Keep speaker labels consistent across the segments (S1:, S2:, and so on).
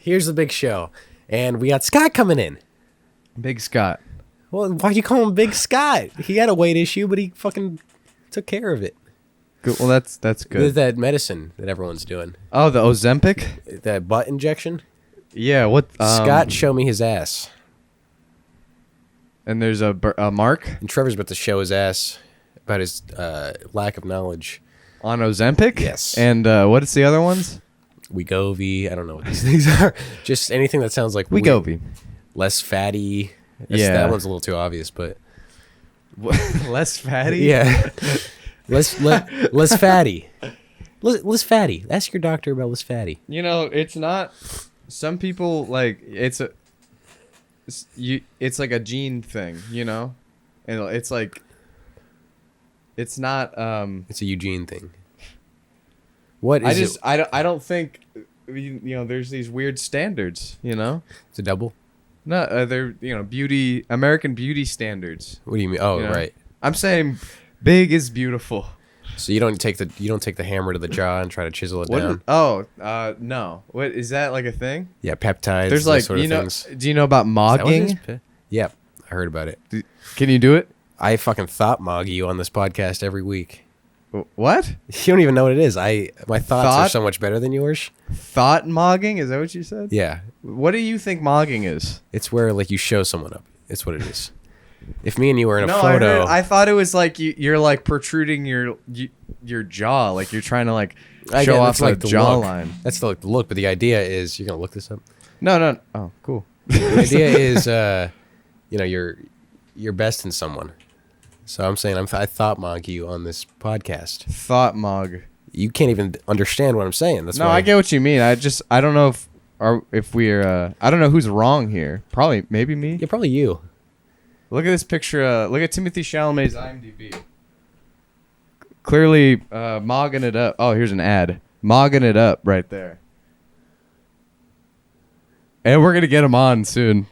S1: here's the big show. And we got Scott coming in.
S2: Big Scott.
S1: Well, why'd you call him Big Scott? He had a weight issue, but he fucking took care of it.
S2: Good. Well, that's good.
S1: With that medicine that everyone's doing.
S2: Oh, the Ozempic?
S1: That butt injection?
S2: Yeah, what?
S1: Scott, show me his ass.
S2: And there's a mark?
S1: And Trevor's about to show his ass about his lack of knowledge.
S2: On Ozempic?
S1: Yes.
S2: And what is the other ones?
S1: Wegovy. I don't know what these things are. Just anything that sounds like
S2: Wegovy.
S1: Less fatty.
S2: Yeah.
S1: That one's a little too obvious, but...
S2: Less fatty?
S1: Yeah. less fatty. Less fatty. Ask your doctor about less fatty.
S2: You know, it's not... Some people, like, it's like a gene thing, you know? And it's like... It's not...
S1: It's a Eugene thing. What is it?
S2: I don't think... You know, there's these weird standards, you know?
S1: It's a double?
S2: No, they're, you know, American beauty standards.
S1: What do you mean? Oh,
S2: you know?
S1: right.
S2: I'm saying big is beautiful.
S1: So you don't take the hammer to the jaw and try to chisel it down?
S2: No. What is that, like a thing?
S1: Yeah, peptides.
S2: There's
S1: those
S2: like,
S1: sort of
S2: you know,
S1: things.
S2: do you know about
S1: Is that what it
S2: mogging?
S1: is? Yeah, I heard about it.
S2: Can you do it?
S1: I fucking thought mog you on this podcast every week.
S2: What?
S1: You don't even know what it is. My thoughts are so much better than yours.
S2: Thought mogging? Is that what you said?
S1: Yeah.
S2: What do you think mogging is?
S1: It's where like you show someone up. It's what it is. If me and you were in a photo,
S2: I thought it was like you're like protruding your jaw, like you're trying to like show off like
S1: the
S2: jawline.
S1: Look. That's the look, but the idea is you're gonna look this up.
S2: No. Oh, cool.
S1: The idea is, you know, you're best in someone. So I'm saying I thought mog you on this podcast.
S2: Thought mog.
S1: You can't even understand what I'm saying. That's
S2: No,
S1: why
S2: I get what you mean. I don't know if we're I don't know who's wrong here. Probably maybe me.
S1: Yeah, probably you.
S2: Look at this picture. Look at Timothée Chalamet's IMDb. Clearly mogging it up. Oh, here's an ad. Mogging it up right there. And we're going to get him on soon.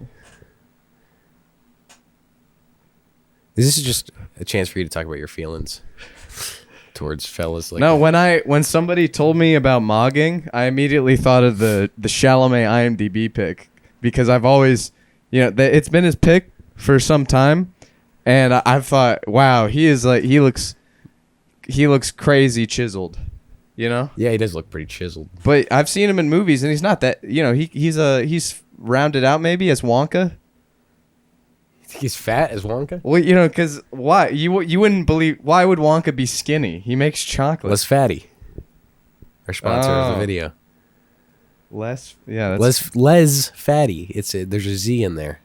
S1: This is just a chance for you to talk about your feelings towards fellas like
S2: No, when somebody told me about mogging, I immediately thought of the Chalamet IMDb pick because I've always, you know, it's been his pick for some time, and I've thought, wow, he looks crazy chiseled, you know?
S1: Yeah, he does look pretty chiseled.
S2: But I've seen him in movies, and he's not that, you know, he's rounded out maybe as Wonka.
S1: He's fat as Wonka?
S2: Well, you know, because why? You wouldn't believe, why would Wonka be skinny? He makes chocolate.
S1: Less fatty. Our sponsor of the video. Les fatty. There's a Z in there.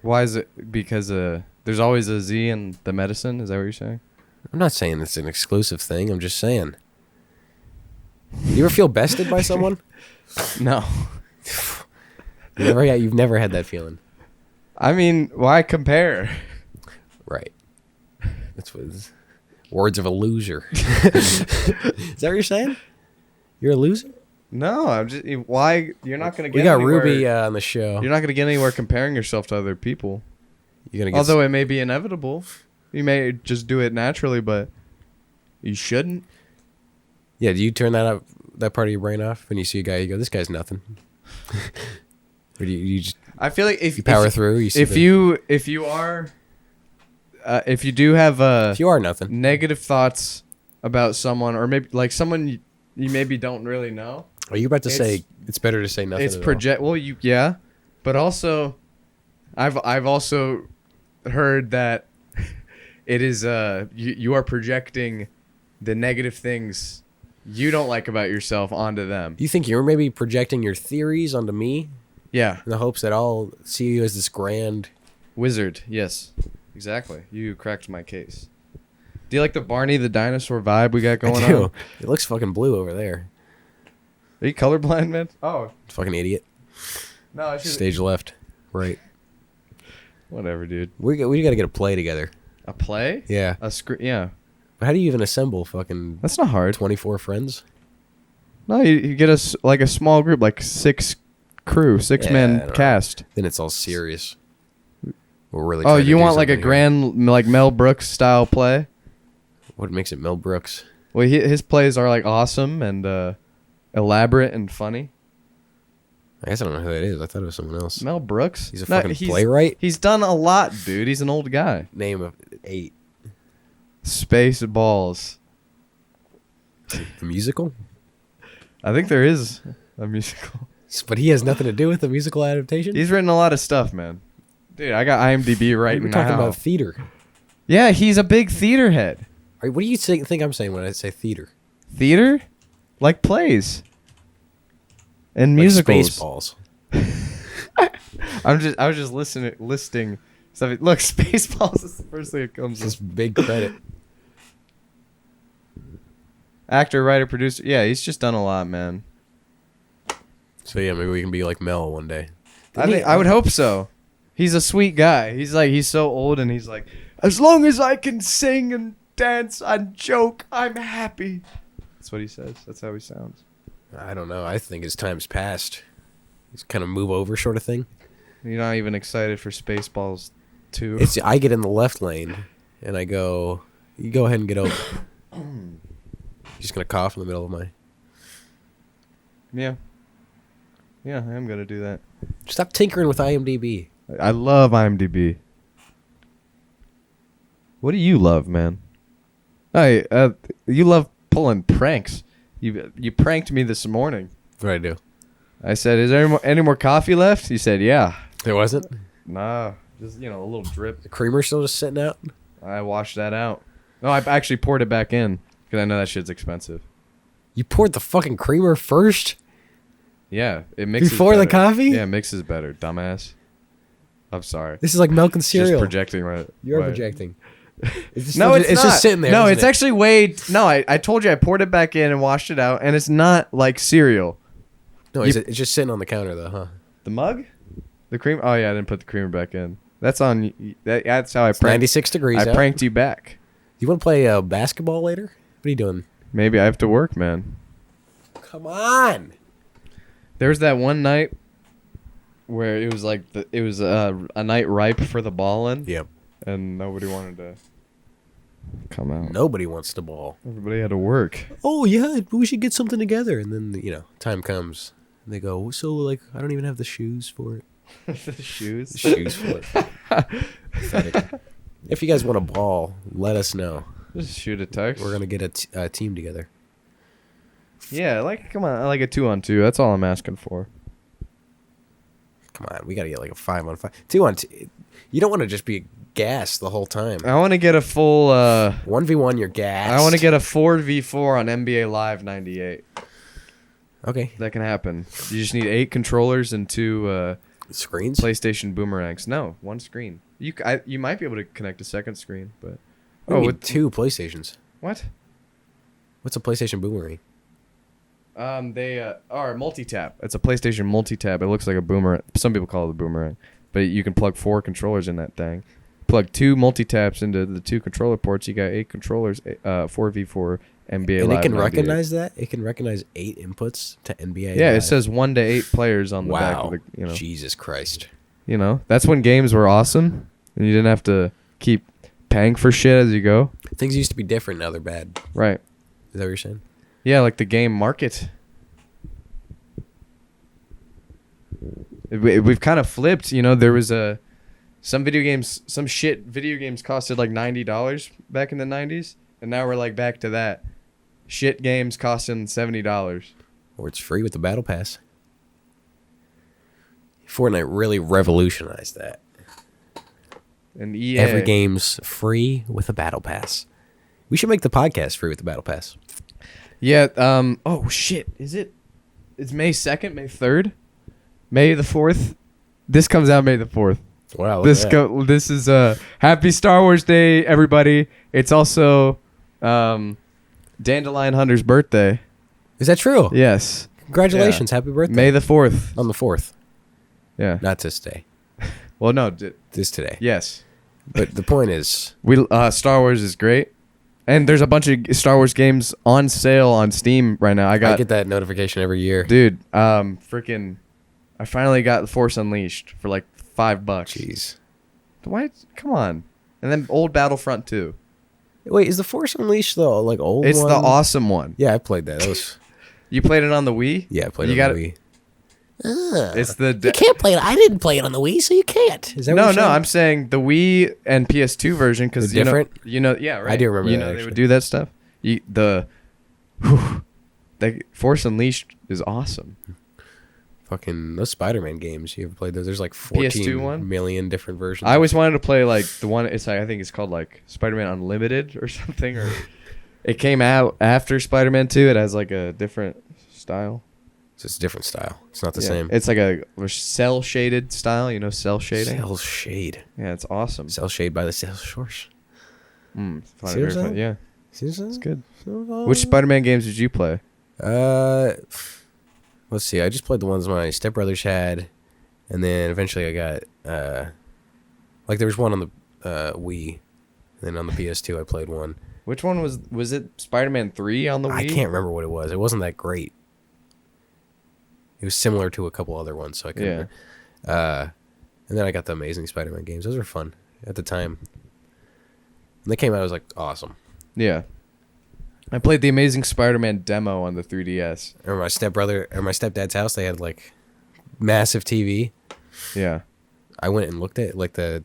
S2: Why is it? Because there's always a Z in the medicine? Is that what you're saying?
S1: I'm not saying it's an exclusive thing. I'm just saying. You ever feel bested by someone?
S2: No.
S1: You've never had that feeling.
S2: I mean, why compare?
S1: Right. That's what it's, words of a loser. Is that what you're saying? You're a loser?
S2: No, I'm just why you're not gonna get.
S1: We got
S2: anywhere.
S1: Ruby on the show.
S2: You're not gonna get anywhere comparing yourself to other people.
S1: You're gonna get
S2: Although it may be inevitable, you may just do it naturally, but you shouldn't.
S1: Yeah, do you turn that part of your brain off when you see a guy? You go, "This guy's nothing." Or do you just?
S2: I feel like if
S1: you power through,
S2: if you do have
S1: if you are nothing,
S2: negative thoughts about someone, or maybe like someone you maybe don't really know.
S1: Are you about to say it's better to say nothing?
S2: It's project. Well, yeah, but also, I've also heard that it is you are projecting the negative things you don't like about yourself onto them.
S1: You think you're maybe projecting your theories onto me?
S2: Yeah.
S1: In the hopes that I'll see you as this grand
S2: wizard. Yes, exactly. You cracked my case. Do you like the Barney the dinosaur vibe we got going on?
S1: It looks fucking blue over there.
S2: Are you colorblind, man? Oh,
S1: fucking idiot.
S2: No, I should.
S1: Stage left, right.
S2: Whatever, dude.
S1: We got to get a play together.
S2: A play?
S1: Yeah.
S2: A script? Yeah.
S1: But how do you even assemble fucking?
S2: That's not hard.
S1: 24 friends.
S2: No, you get a small group, like six man cast.
S1: Then it's all serious. We're really.
S2: Oh, you want like a grand, like Mel Brooks style play?
S1: What makes it Mel Brooks?
S2: Well, his plays are like awesome and elaborate and funny.
S1: I guess I don't know who that is. I thought it was someone else.
S2: Mel Brooks.
S1: He's a fucking playwright?
S2: He's done a lot, dude. He's an old guy.
S1: Name of 8.
S2: Spaceballs.
S1: The musical?
S2: I think there is a musical.
S1: But he has nothing to do with the musical adaptation?
S2: He's written a lot of stuff, man. Dude, I got IMDb right
S1: We're
S2: now.
S1: talking about theater.
S2: Yeah, he's a big theater head.
S1: What do you think I'm saying when I say theater?
S2: Theater? Like plays. And
S1: Like
S2: musicals.
S1: Spaceballs.
S2: I was just listing stuff. Look, Spaceballs is the first thing that comes
S1: This
S2: up.
S1: big credit.
S2: Actor, writer, producer. Yeah, he's just done a lot, man.
S1: So yeah, maybe we can be like Mel one day.
S2: I would hope so. He's a sweet guy. He's so old and he's like, as long as I can sing and dance and joke, I'm happy. That's what he says. That's how he sounds.
S1: I don't know. I think his time's passed. He's kind of move over sort of thing.
S2: You're not even excited for Spaceballs 2.
S1: I get in the left lane and I go, you go ahead and get over. Just gonna cough in the middle of my.
S2: Yeah. Yeah, I am gonna do that.
S1: Stop tinkering with IMDb.
S2: I love IMDb. What do you love, man? Hey, you love pulling pranks. You pranked me this morning.
S1: What did I do?
S2: I said, "Is there any more coffee left?" You said, "Yeah."
S1: There wasn't.
S2: Nah, just a little drip.
S1: The creamer's still just sitting out.
S2: I washed that out. No, I actually poured it back in because I know that shit's expensive.
S1: You poured the fucking creamer first
S2: Yeah, it mixes
S1: before the
S2: better.
S1: coffee.
S2: Yeah, it mixes better, dumbass. I'm sorry.
S1: This is like milk and cereal.
S2: Just projecting right.
S1: You're
S2: right.
S1: projecting. It's
S2: No, it's not.
S1: just sitting there.
S2: No,
S1: isn't
S2: it's
S1: it?
S2: actually way. No, I told you I poured it back in and washed it out, and it's not like cereal.
S1: No, it's just sitting on the counter though, huh?
S2: The mug, the cream. Oh yeah, I didn't put the creamer back in. That's on. That's how I pranked.
S1: 96 degrees.
S2: I
S1: out.
S2: pranked you back.
S1: You want to play basketball later? What are you doing?
S2: Maybe I have to work, man.
S1: Come on.
S2: There was that one night where it was like it was a night ripe for the balling.
S1: Yep.
S2: And nobody wanted to come out.
S1: Nobody wants to ball.
S2: Everybody had to work.
S1: Oh yeah, we should get something together. And then time comes. And they go, so like I don't even have the shoes for it.
S2: The shoes.
S1: The shoes for it. Pathetic. If you guys want to ball, let us know.
S2: Just shoot a text.
S1: We're gonna get a team together.
S2: Yeah, come on, I like a 2-on-2. That's all I'm asking for.
S1: Come on, we gotta get like a 5-on-5, 2-on-2. You don't want to just be gassed the whole time.
S2: I want to get a full
S1: 1v1, you're gassed.
S2: I want to get a 4v4 on NBA Live 98.
S1: Okay.
S2: That can happen. You just need 8 controllers and 2
S1: Screens.
S2: PlayStation boomerangs. No, 1 screen. You might be able to connect a second screen, but
S1: with 2 PlayStations.
S2: What?
S1: What's a PlayStation boomerang?
S2: They are multi-tap. It's a PlayStation multi-tap. It looks like a boomerang. Some people call it a boomerang, but you can plug 4 controllers in that thing. Plug 2 multi-taps into the 2 controller ports. You got 8 controllers. 4v4 NBA
S1: And
S2: Live.
S1: it can
S2: 98.
S1: recognize that. It can recognize 8 inputs to NBA.
S2: Yeah,
S1: Live.
S2: it says 1 to 8 players on the back of
S1: Wow.
S2: the.
S1: Jesus Christ.
S2: That's when games were awesome, and you didn't have to keep paying for shit as you go.
S1: Things used to be different. Now they're bad.
S2: Right.
S1: Is that what you're saying?
S2: Yeah, like the game market. We've kind of flipped. There was some video games costed like $90 back in the 90s, and now we're like back to that. Shit games costing $70.
S1: Or it's free with the Battle Pass. Fortnite really revolutionized that.
S2: And EA.
S1: Every game's free with a Battle Pass. We should make the podcast free with the Battle Pass.
S2: Yeah. Oh shit. Is it? It's May 2nd, May 3rd, May the 4th. This comes out May the 4th.
S1: Wow.
S2: This is Happy Star Wars Day, everybody. It's also Dandelion Hunter's birthday.
S1: Is that true?
S2: Yes.
S1: Congratulations. Happy birthday.
S2: May the 4th.
S1: On the 4th.
S2: Yeah.
S1: Not this day.
S2: Well, no.
S1: This today.
S2: Yes.
S1: But the point is...
S2: Star Wars is great. And there's a bunch of Star Wars games on sale on Steam right now. I
S1: get that notification every year.
S2: Dude, I finally got Force Unleashed for like $5.
S1: Jeez.
S2: Why? Come on. And then old Battlefront 2.
S1: Wait, is the Force Unleashed the old
S2: It's
S1: one?
S2: the awesome one.
S1: Yeah, I played that. That was...
S2: You played it on the Wii?
S1: Yeah, I played it on the Wii.
S2: It's the
S1: You can't play it. I didn't play it on the Wii, so you can't. Is that what
S2: no,
S1: you're
S2: no.
S1: saying?
S2: I'm saying the Wii and PS2 version because
S1: They're different?
S2: yeah, right.
S1: I do remember
S2: You
S1: that,
S2: know they
S1: actually.
S2: would do that stuff. The Force Unleashed is awesome.
S1: Fucking those Spider-Man games. You ever played those? There's like
S2: PS2
S1: 14
S2: one?
S1: million different versions.
S2: I always wanted to play like the one. It's like, I think it's called like Spider-Man Unlimited or something. Or it came out after Spider-Man 2. It has like a different style.
S1: It's just a different style. It's not the same.
S2: It's like a cell shaded style. You know, cell shading.
S1: Cell shade.
S2: Yeah, it's awesome.
S1: Cell shade by the cell source.
S2: Fun,
S1: See what
S2: very
S1: I'm
S2: fun.
S1: saying?
S2: Yeah,
S1: See what I'm
S2: it's
S1: saying?
S2: good. Which Spider-Man games did you play?
S1: Let's see. I just played the ones my stepbrothers had, and then eventually I got like there was one on the Wii, and then on the PS2 I played one.
S2: Which one was it? Spider-Man 3 on the Wii?
S1: I can't remember what it was. It wasn't that great. It was similar to a couple other ones, so I couldn't. And then I got the Amazing Spider-Man games. Those were fun at the time. When they came out, I was like, awesome.
S2: Yeah. I played the Amazing Spider-Man demo on the 3DS.
S1: Or my stepbrother or my stepdad's house, they had like massive TV.
S2: Yeah.
S1: I went and looked at like that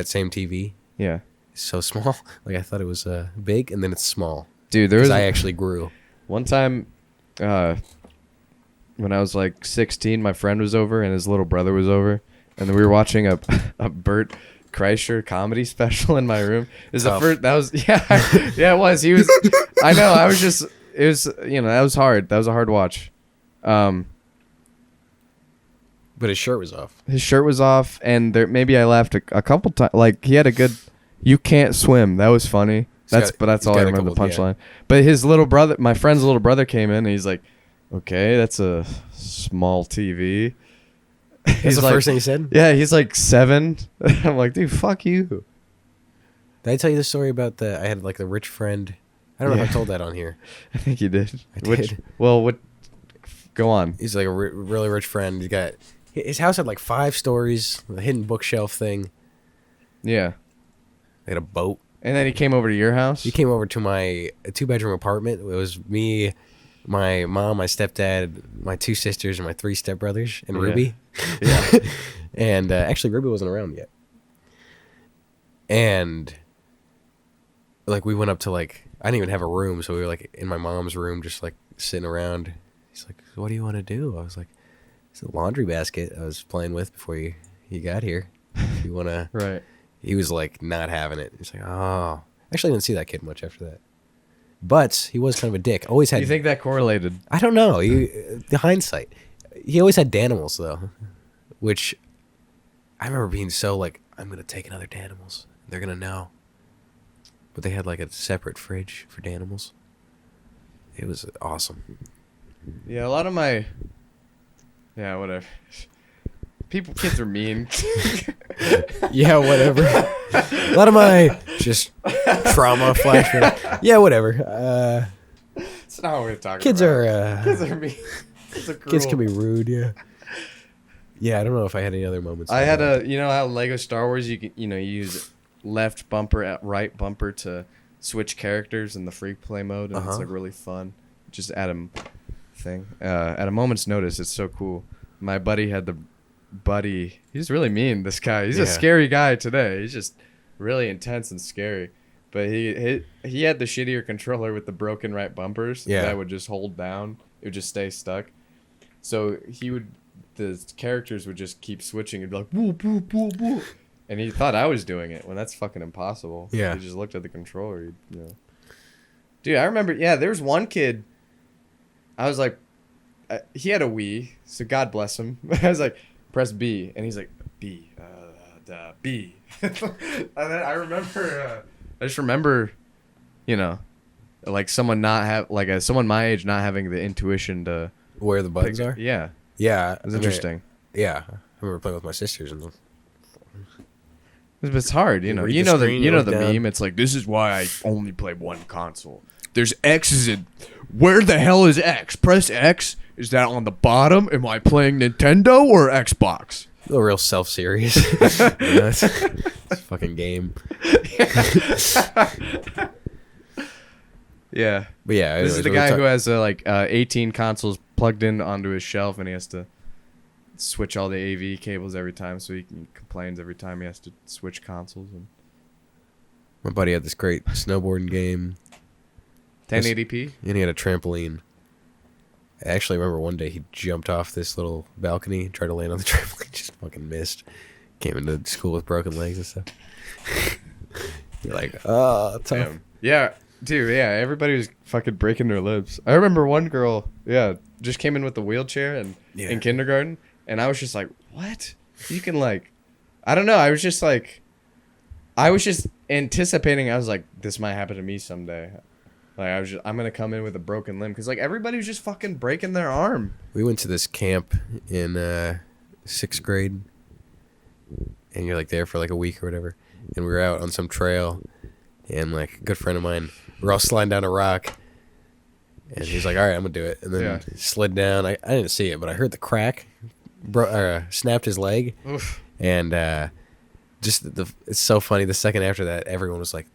S1: same TV.
S2: Yeah.
S1: It's so small. Like I thought it was big, and then it's small.
S2: Dude, there was
S1: I actually grew.
S2: one time when I was like 16, my friend was over and his little brother was over, and we were watching a Bert Kreischer comedy special in my room. It was the first. That was yeah, it was. He was. I know. I was just. It was. That was hard. That was a hard watch.
S1: But his shirt was off.
S2: His shirt was off, and maybe I laughed a couple times. Like he had a good. You can't swim. That was funny. That's all I remember the punchline. But his little brother, my friend's little brother, came in and he's like, "Okay, that's a small TV."
S1: That's the first thing he said?
S2: Yeah, he's like 7. I'm like, dude, fuck you.
S1: Did I tell you the story about I had like the rich friend? I don't know if I told that on here.
S2: I think you did.
S1: I did.
S2: What? Go on.
S1: He's like a really rich friend. His house had like 5 stories, a hidden bookshelf thing.
S2: Yeah.
S1: They had a boat.
S2: And then he came over to your house?
S1: He came over to my 2-bedroom apartment. It was me, my mom, my stepdad, my 2 sisters, and my 3 stepbrothers, and Ruby.
S2: Yeah.
S1: And actually, Ruby wasn't around yet. And like we went up to like, I didn't even have a room, so we were like in my mom's room, just like sitting around. He's like, "So what do you want to do?" I was like, "It's a laundry basket I was playing with before you got here. If you want to."
S2: Right.
S1: He was like not having it. He's like, "Oh." Actually, I didn't see that kid much after that. But he was kind of a dick. Always had.
S2: You think that correlated?
S1: I don't know. The hindsight. He always had Danimals though, which I remember being so like, I'm gonna take another Danimals. They're gonna know. But they had like a separate fridge for Danimals. It was awesome.
S2: Yeah, a lot of my. Yeah, whatever. Kids are mean.
S1: Yeah, whatever. A lot of my just trauma flashback. Yeah, whatever.
S2: It's not what we're talking
S1: Kids
S2: about. Kids
S1: are
S2: are mean. Kids are cruel.
S1: kids can be rude. Yeah. Yeah, I don't know if I had any other moments.
S2: I had how Lego Star Wars you can you use left bumper at right bumper to switch characters in the free play mode, and it's like really fun. Just add a thing at a moment's notice. It's so cool. My buddy had the buddy. He's really mean. This guy. He's a scary guy today. He's just really intense and scary. But he had the shittier controller with the broken right bumpers that would just hold down. It would just stay stuck. So the characters would just keep switching. It'd be like, woo, woo, woo, woo. And he thought I was doing it when that's fucking impossible.
S1: Yeah.
S2: He just looked at the controller. Dude, I remember, there was one kid. I was like, he had a Wii, so God bless him. I was like, press B. And he's like, B. B. And then I just remember, like someone someone my age not having the intuition to.
S1: Where the buttons are?
S2: Yeah.
S1: Yeah.
S2: It was interesting.
S1: Yeah. I remember playing with my sisters and
S2: It's hard, you know the meme. It's like, this is why I only play one console. There's X's in. Where the hell is X? Press X. Is that on the bottom? Am I playing Nintendo or Xbox?
S1: a real self-serious. It's a fucking game.
S2: Yeah.
S1: But yeah,
S2: this is the guy who has 18 consoles plugged in onto his shelf, and he has to switch all the AV cables every time, so he complains every time he has to switch consoles. And
S1: My buddy had this great snowboarding game.
S2: 1080p.
S1: And he had a trampoline. I actually remember one day he jumped off this little balcony, tried to land on the trampoline, just fucking missed. Came into school with broken legs and stuff. You're like, oh, tough.
S2: Damn. Yeah, dude. Yeah, everybody was fucking breaking their lips. I remember one girl. Yeah, just came in with a wheelchair and in kindergarten, and I was just like, what? You can like, I don't know. I was just anticipating. I was like, this might happen to me someday. Like I'm gonna come in with a broken limb because like everybody was just fucking breaking their arm.
S1: We went to this camp in 6th grade, and you're like there for like a week or whatever, and we were out on some trail, and like a good friend of mine, we're all sliding down a rock, and he's like, all right, I'm gonna do it, and then slid down. I didn't see it, but I heard the crack, snapped his leg.
S2: Oof.
S1: And it's so funny. The second after that, everyone was like,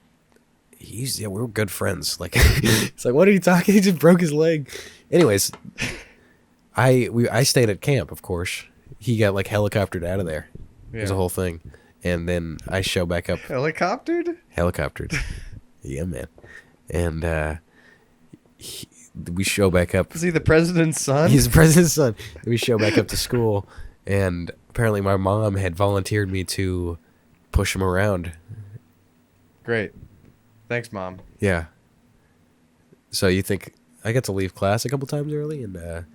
S1: we were good friends. Like, it's like, what are you talking? He just broke his leg. Anyways, I stayed at camp, of course. He got like helicoptered out of there. Yeah. It was a whole thing. And then I show back up.
S2: Helicoptered?
S1: Helicoptered. Yeah, man. And we show back up.
S2: Is he the president's son?
S1: He's the president's son. We show back up to school, and apparently my mom had volunteered me to push him around.
S2: Great. Thanks, Mom.
S1: Yeah. So you think I got to leave class a couple times early, and but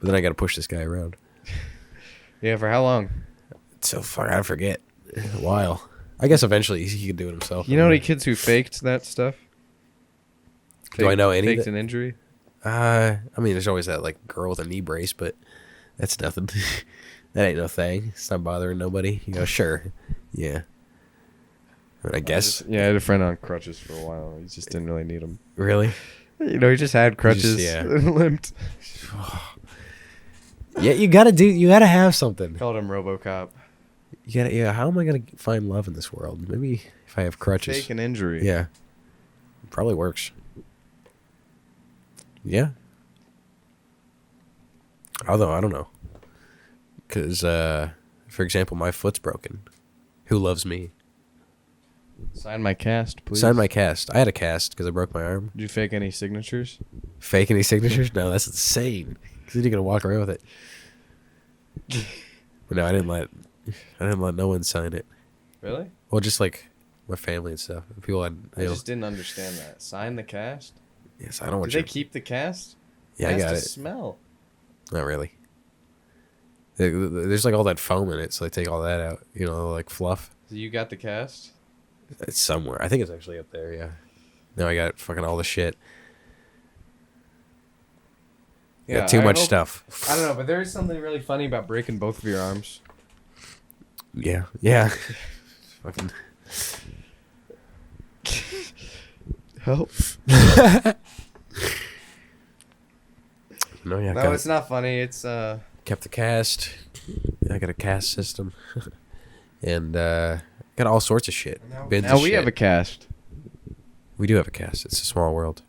S1: then I got to push this guy around.
S2: Yeah, for how long?
S1: So far, I forget. A while. I guess eventually he could do it himself.
S2: You know any kids who faked that stuff?
S1: Do I know any?
S2: Faked an injury?
S1: I mean, there's always that like girl with a knee brace, but that's nothing. That ain't no thing. It's not bothering nobody. You go, sure. Yeah. I guess.
S2: I had a friend on crutches for a while. He just didn't really need them.
S1: Really?
S2: You know, he just had crutches and limped.
S1: Yeah, you gotta have something.
S2: Called him RoboCop.
S1: How am I gonna find love in this world? Maybe if I have crutches.
S2: Fake an injury.
S1: Yeah. Probably works. Yeah. Although, I don't know. Because, for example, my foot's broken. Who loves me?
S2: Sign my cast, please.
S1: Sign my cast. I had a cast because I broke my arm.
S2: Did you fake any signatures?
S1: Fake any signatures? No, that's insane. Because then you're gonna walk around with it. But no, I didn't let no one sign it.
S2: Really?
S1: Well, just like my family and stuff. People
S2: I just didn't understand that. Sign the cast?
S1: Yes, I don't want.
S2: Did they keep the cast?
S1: Yeah, I got it.
S2: Smell.
S1: Not really. There's like all that foam in it, so they take all that out. You know, like fluff.
S2: So you got the cast?
S1: It's somewhere. I think it's actually up there. Yeah. No, I got fucking all the shit. Yeah, got too much stuff.
S2: I don't know, but there is something really funny about breaking both of your arms.
S1: Yeah. Yeah. Fucking.
S2: Help.
S1: No, yeah.
S2: No, it's not funny. It's
S1: kept the cast. I got a cast system, and got all sorts of shit.
S2: Now we have a cast.
S1: We do have a cast. It's a small world.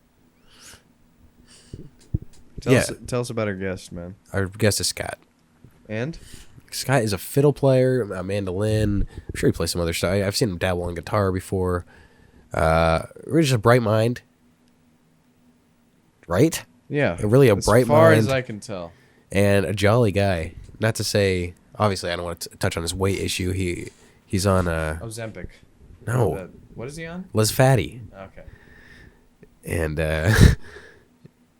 S2: Tell us about our guest, man.
S1: Our guest is Skott.
S2: And?
S1: Skott is a fiddle player, a mandolin. I'm sure he plays some other stuff. I've seen him dabble on guitar before. We're just a bright mind. Right?
S2: Yeah.
S1: Really a bright mind.
S2: As far as I can tell.
S1: And a jolly guy. Not to say, obviously, I don't want to touch on his weight issue. He's on
S2: Ozempic.
S1: No.
S2: What is he on?
S1: Les Fatty.
S2: Okay.
S1: And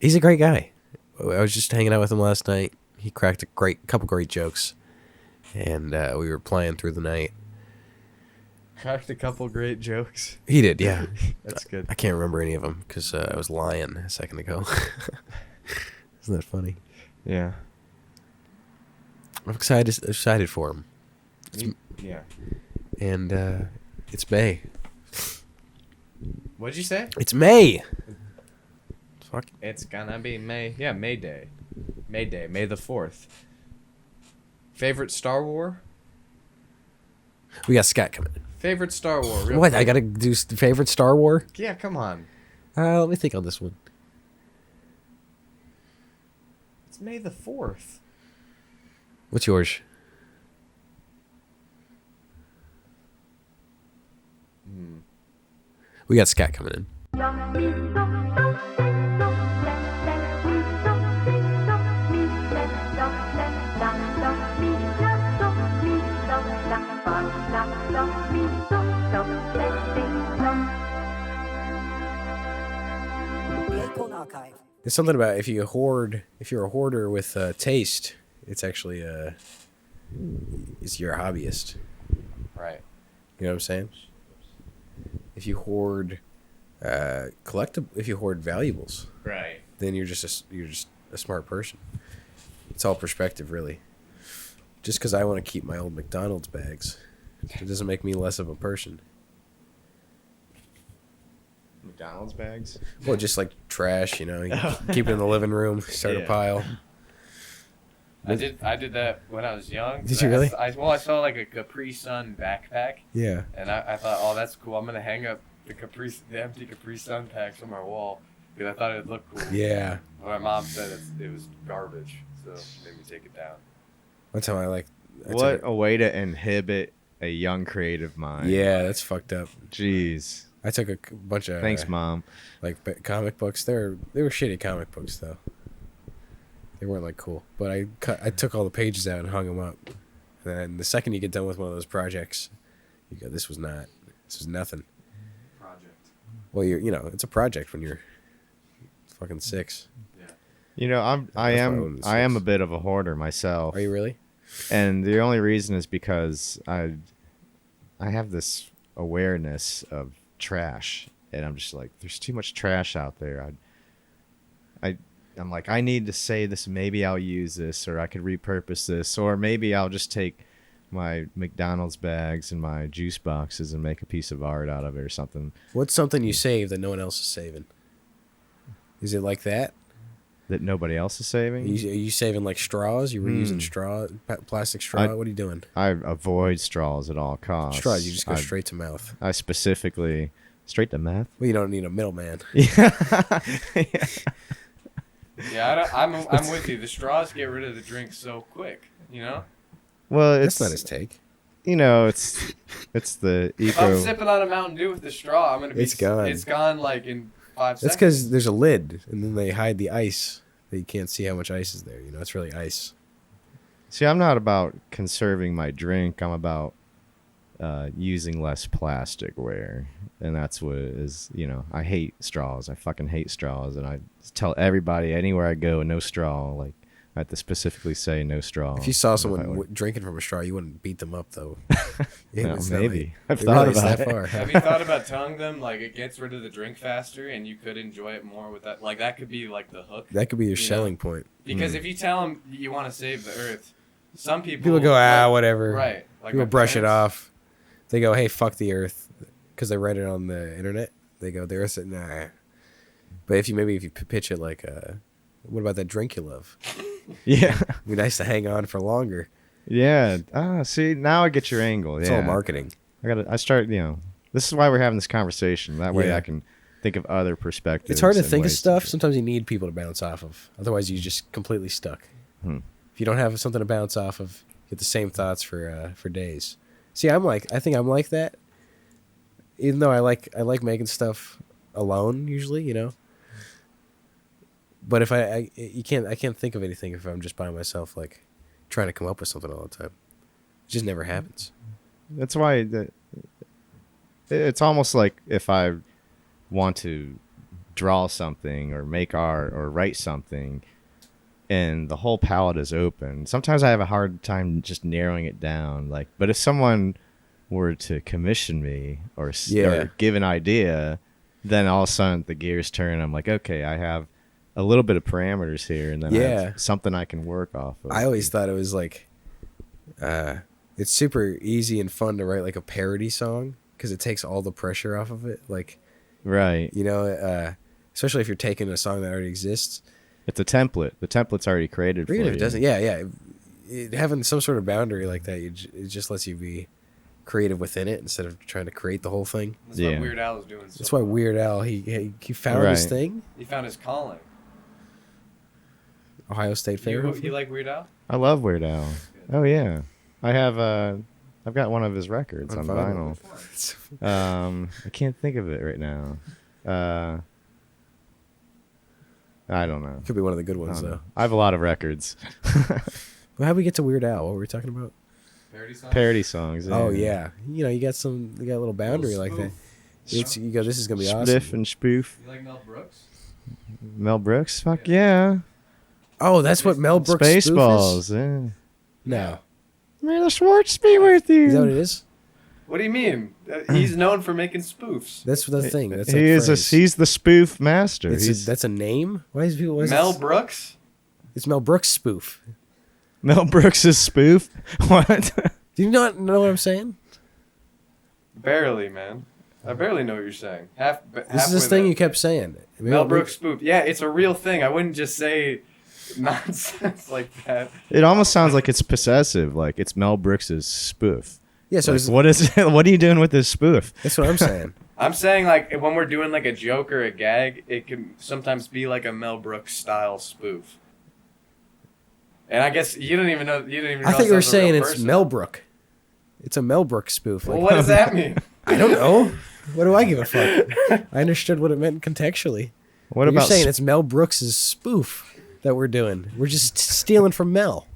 S1: he's a great guy. I was just hanging out with him last night. He cracked a couple great jokes. And we were playing through the night.
S2: Cracked a couple great jokes.
S1: He did, yeah.
S2: That's good.
S1: I can't remember any of them because I was lying a second ago. Isn't that funny?
S2: Yeah.
S1: I'm excited for him.
S2: Yeah.
S1: And it's May.
S2: What'd you say?
S1: It's May. Fuck.
S2: It's gonna be May. Yeah, May Day. May Day. May the 4th. Favorite Star Wars?
S1: We got Skott coming in.
S2: Favorite Star Wars.
S1: What? Quick. I gotta do favorite Star Wars?
S2: Yeah, come on.
S1: Let me think on this one.
S2: It's May the 4th.
S1: What's yours? We got Skott coming in. There's something about if you're a hoarder with taste, it's actually you're a hobbyist.
S2: Right.
S1: You know what I'm saying? If you hoard if you hoard valuables,
S2: Right.
S1: then you're just a smart person. It's all perspective, really. Just because I want to keep my old McDonald's bags, it doesn't make me less of a person.
S2: McDonald's bags?
S1: Well, just like trash, you know. You keep it in the living room, start a pile.
S3: I did that when I was young.
S1: Did you really?
S3: I saw like a Capri Sun backpack.
S1: Yeah.
S3: And I thought, oh, that's cool. I'm gonna hang up the empty Capri Sun packs on my wall because I thought it'd look cool.
S1: Yeah.
S3: But my mom said it was garbage, so made me take it down.
S1: One time
S4: What a way to inhibit a young creative mind.
S1: Yeah, that's fucked up.
S4: Jeez.
S1: I took a bunch of
S4: Thanks, Mom.
S1: like comic books. They were shitty comic books though. They weren't like cool. But I took all the pages out and hung them up. And then the second you get done with one of those projects, you go, this was nothing.
S3: Project.
S1: Well, it's a project when you're fucking 6.
S3: Yeah.
S4: You know, I am a bit of a hoarder myself.
S1: Are you really?
S4: And the only reason is because I have this awareness of trash, and I'm just like, there's too much trash out there. I'm like, I need to say this. Maybe I'll use this, or I could repurpose this, or maybe I'll just take my McDonald's bags and my juice boxes and make a piece of art out of it or something.
S1: What's something you save that no one else is saving? Is it like that?
S4: That nobody else is saving?
S1: Are you saving like straws? You reusing straw, plastic straw? What are you doing?
S4: I avoid straws at all costs.
S1: Straws, you just go straight to mouth.
S4: I specifically straight to mouth.
S1: Well, you don't need a middleman.
S3: Yeah, I'm with you. The straws get rid of the drink so quick, you know?
S4: Well,
S1: That's not his take.
S4: You know, it's the
S3: If I'm
S4: eco.
S3: sipping on a Mountain Dew with the straw, I'm gonna be.
S1: It's gone.
S3: It's gone like in 5
S1: That's
S3: seconds.
S1: because there's a lid, and then they hide the ice. That you can't see how much ice is there. You know, it's really ice.
S4: See, I'm not about conserving my drink. I'm about using less plasticware, and that's what it is. You know, I hate straws. I fucking hate straws, and I tell everybody anywhere I go, no straw. Like I have to specifically say no straw.
S1: If you saw someone drinking from a straw, you wouldn't beat them up, though.
S4: No,
S1: It's not
S4: maybe.
S1: like-
S4: I've
S1: it
S4: thought
S1: really is
S4: about
S1: that
S4: it.
S1: far.
S3: Have you thought about telling them like it gets rid of the drink faster and you could enjoy it more with that? Like that could be like the hook.
S1: That could be your
S3: You know?
S1: selling point.
S3: Because if you tell them you want to save the earth, some people
S1: People go, whatever.
S3: Right. Like
S1: People
S3: my
S1: brush it
S3: parents-
S1: off. They go, hey, fuck the earth, because they read it on the internet. They go, the earth's nah. But if you pitch it like, what about that drink you love?
S4: Yeah,
S1: It'd be nice to hang on for longer.
S4: yeah. See, now I get your angle.
S1: It's
S4: yeah.
S1: all marketing.
S4: I start. You know, this is why we're having this conversation. That way,
S1: Yeah.
S4: I can think of other perspectives.
S1: It's hard to
S4: and
S1: think of
S4: ways
S1: stuff. Sometimes you need people to bounce off of. Otherwise, you're just completely stuck.
S4: Hmm.
S1: If you don't have something to bounce off of, you get the same thoughts for days. See, I think I'm like that. Even though I like making stuff alone usually, you know. But if I can't think of anything if I'm just by myself, like trying to come up with something all the time. It just never happens.
S4: That's why it's almost like if I want to draw something or make art or write something and the whole palette is open, sometimes I have a hard time just narrowing it down. Like, but if someone were to commission me or give an idea, then all of a sudden the gears turn. I'm like, okay, I have a little bit of parameters here, and then I have something I can work off of.
S1: I always thought it was like, it's super easy and fun to write like a parody song because it takes all the pressure off of it. Like,
S4: right.
S1: you know, especially if you're taking a song that already exists.
S4: It's a template. The template's already created for
S1: Even
S4: you.
S1: if it doesn't, yeah. Having some sort of boundary like that, it just lets you be creative within it instead of trying to create the whole thing.
S3: That's
S4: Yeah.
S3: what Weird Al is doing.
S1: That's why Weird Al he found his
S4: Right.
S1: thing.
S3: He found his calling.
S1: Ohio State Fair.
S3: You like Weird Al?
S4: I love Weird Al.
S3: Yeah. it.
S4: Oh yeah, I have. I've got one of his records on
S1: vinyl.
S4: vinyl. I can't think of it right now. I don't know.
S1: Could be one of the good
S4: I
S1: ones
S4: don't know.
S1: though.
S4: I have a lot of records.
S1: Well, how'd we get to Weird Al? What were we talking about?
S3: Parody song?
S4: Parody songs.
S1: Oh yeah, you got a little boundary like that. You go. This is gonna be awesome.
S4: Spliff and spoof.
S3: You like Mel Brooks?
S4: Mel Brooks. Fuck yeah.
S1: Oh, that's what Mel Brooks spoof is?
S4: Spaceballs. Yeah.
S1: No,
S4: May the Schwartz be with you.
S1: is that what it is?
S3: What do you mean? He's known for making spoofs.
S1: That's the thing. That's
S4: He is he's the spoof master.
S1: That's a name. Why is people?
S3: Mel Brooks?
S1: It's Mel Brooks spoof.
S4: Mel Brooks' spoof. What?
S1: Do you not know what I'm saying?
S3: Barely, man. I barely know what you're saying.
S1: This is this thing you kept saying.
S3: Mel Brooks spoof. Yeah, it's a real thing. I wouldn't just say nonsense like that.
S4: It almost sounds like it's possessive. Like it's Mel Brooks' spoof.
S1: Yeah. So
S4: Like, what is? What are you doing with this spoof?
S1: that's what I'm saying.
S3: I'm saying like when we're doing like a joke or a gag, it can sometimes be like a Mel Brooks style spoof. And I guess you didn't even know.
S1: I thought you were saying it's
S3: person.
S1: Mel Brook. It's a Mel Brooks spoof.
S3: Well, what does that mean?
S1: I don't know. What do I give a fuck? I understood what it meant contextually.
S4: What
S1: You're
S4: about
S1: saying it's Mel Brooks' spoof that we're doing. We're just stealing from Mel.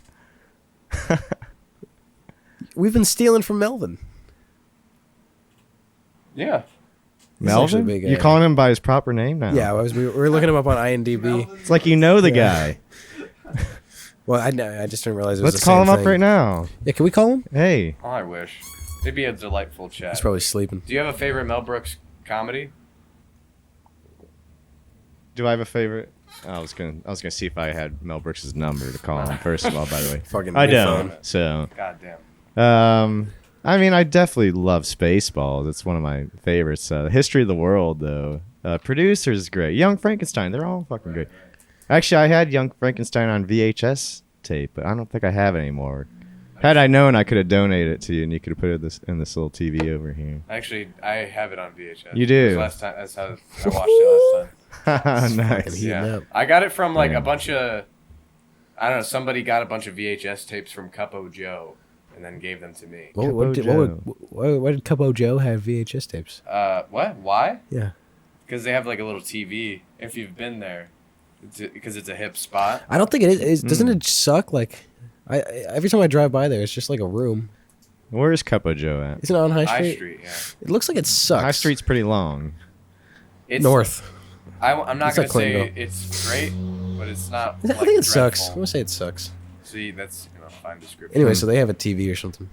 S1: We've been stealing from Melvin.
S3: Yeah.
S4: Melvin?
S1: big,
S4: You're calling him by his proper name now?
S1: Yeah, we were looking him up on IMDb.
S4: It's like you know the guy.
S1: Well, I just didn't realize it was
S4: Let's
S1: the
S4: call
S1: same
S4: him up
S1: thing.
S4: right now.
S1: Yeah, can we call him?
S4: Hey.
S3: Oh, I wish. It'd be a delightful chat.
S1: He's probably sleeping.
S3: Do you have a favorite Mel Brooks comedy?
S4: Do I have a favorite? I was gonna see if I had Mel Brooks' number to call him. First of all, by the way,
S1: Fucking
S4: I
S1: new
S4: don't.
S1: phone.
S4: So,
S3: God damn.
S4: I mean, I definitely love Spaceballs. It's one of my favorites. History of the World, though. Producers is great. Young Frankenstein, they're all fucking great. Actually, I had Young Frankenstein on VHS tape, but I don't think I have it anymore. Had I known, I could have donated it to you, and you could have put it in this little TV over here.
S3: Actually, I have it on VHS.
S4: You do?
S3: That's how I watched it last time.
S4: Nice.
S1: Heating up.
S3: I got it from like
S4: Yeah.
S3: a bunch of, I don't know, somebody got a bunch of VHS tapes from Cupo Joe and then gave them to me.
S1: What did Cupo Joe have VHS tapes?
S3: What? Why?
S1: Yeah.
S3: Because they have like a little TV. If you've been there, because it's a hip spot.
S1: I don't think it is. Doesn't it suck? Like, every time I drive by there, it's just like a room.
S4: Where's Cupo Joe at?
S1: Isn't it on High Street?
S3: High Street, yeah.
S1: It looks like it sucks.
S4: High Street's pretty long.
S3: It's
S1: North.
S3: I'm not
S1: It's
S3: gonna
S1: like
S3: say
S1: Clintonville.
S3: it's great, but it's not.
S1: I
S3: like,
S1: think it sucks. I'm
S3: dreadful.
S1: gonna say it sucks.
S3: See, that's fine description.
S1: Anyway, so they have a TV or something.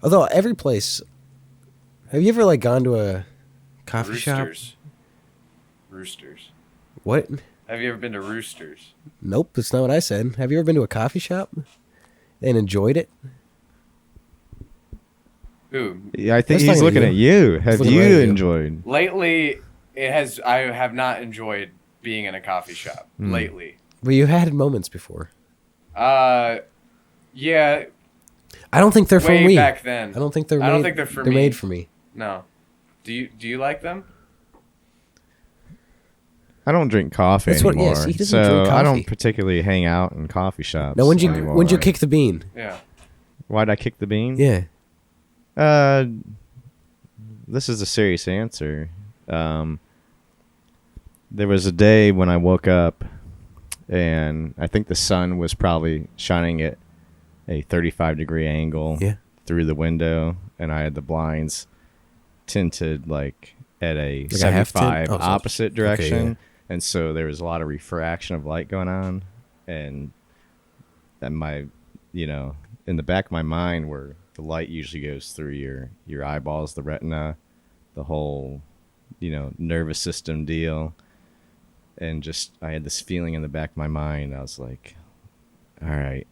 S1: Although every place, have you ever like gone to a coffee shop?
S3: Roosters.
S1: What?
S3: Have you ever been to Roosters?
S1: Nope, that's not what I said. Have you ever been to a coffee shop and enjoyed it?
S3: Who?
S4: Yeah, I think
S1: That's
S4: he's
S1: talking to
S4: looking
S1: you.
S4: at you. Have
S1: looking
S4: you
S1: right at you.
S4: enjoyed?
S3: Lately, I have not enjoyed being in a coffee shop. Lately.
S1: Well, you had moments before.
S3: Yeah.
S1: I don't think they're for
S3: Way
S1: me.
S3: back then.
S1: I don't think they're.
S3: I don't
S1: made-
S3: think they're for
S1: They're
S3: me.
S1: made for me.
S3: No. Do you like them?
S4: I don't drink coffee
S1: That's what-
S4: anymore,
S1: yes, he doesn't
S4: so
S1: drink
S4: I don't
S1: coffee.
S4: particularly hang out in coffee shops.
S1: Now, when'd
S4: anymore.
S1: you kick the bean?
S3: Yeah.
S4: Why'd I kick the bean?
S1: Yeah.
S4: This is a serious answer. There was a day when I woke up, and I think the sun was probably shining at a 35-degree angle
S1: Yeah.
S4: through the window, and I had the blinds tinted like at a
S1: Like a half tint?
S4: 75
S1: Oh, so-
S4: opposite
S1: okay,
S4: direction,
S1: yeah.
S4: and so there was a lot of refraction of light going on, and my, in the back of my mind where the light usually goes through your eyeballs, the retina, the whole, nervous system deal. And just, I had this feeling in the back of my mind. I was like, all right.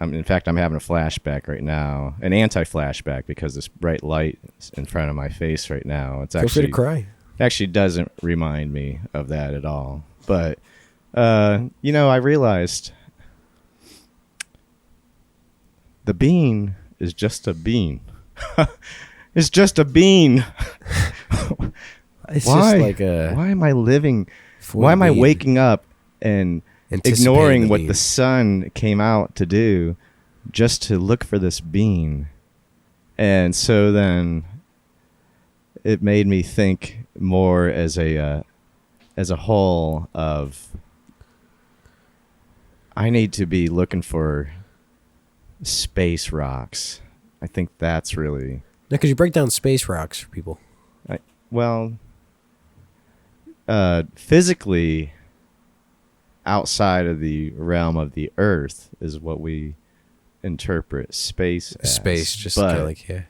S4: In fact, I'm having a flashback right now, an anti-flashback, because this bright light is in front of my face right now. It's
S1: Feel free
S4: actually
S1: to cry.
S4: actually doesn't remind me of that at all. But, I realized the bean is just a bean. It's just a bean.
S1: It's
S4: Why?
S1: just like a.
S4: Why am I living?
S1: for
S4: Why am I
S1: bean.
S4: waking up and
S1: Anticipating
S4: ignoring
S1: the
S4: what
S1: bean.
S4: the sun came out to do just to look for this bean. And so then it made me think more as a whole of I need to be looking for space rocks. I think that's really
S1: Because you break down space rocks for people.
S4: Physically outside of the realm of the Earth is what we interpret space as.
S1: Space, just
S4: But
S1: kind of like, yeah.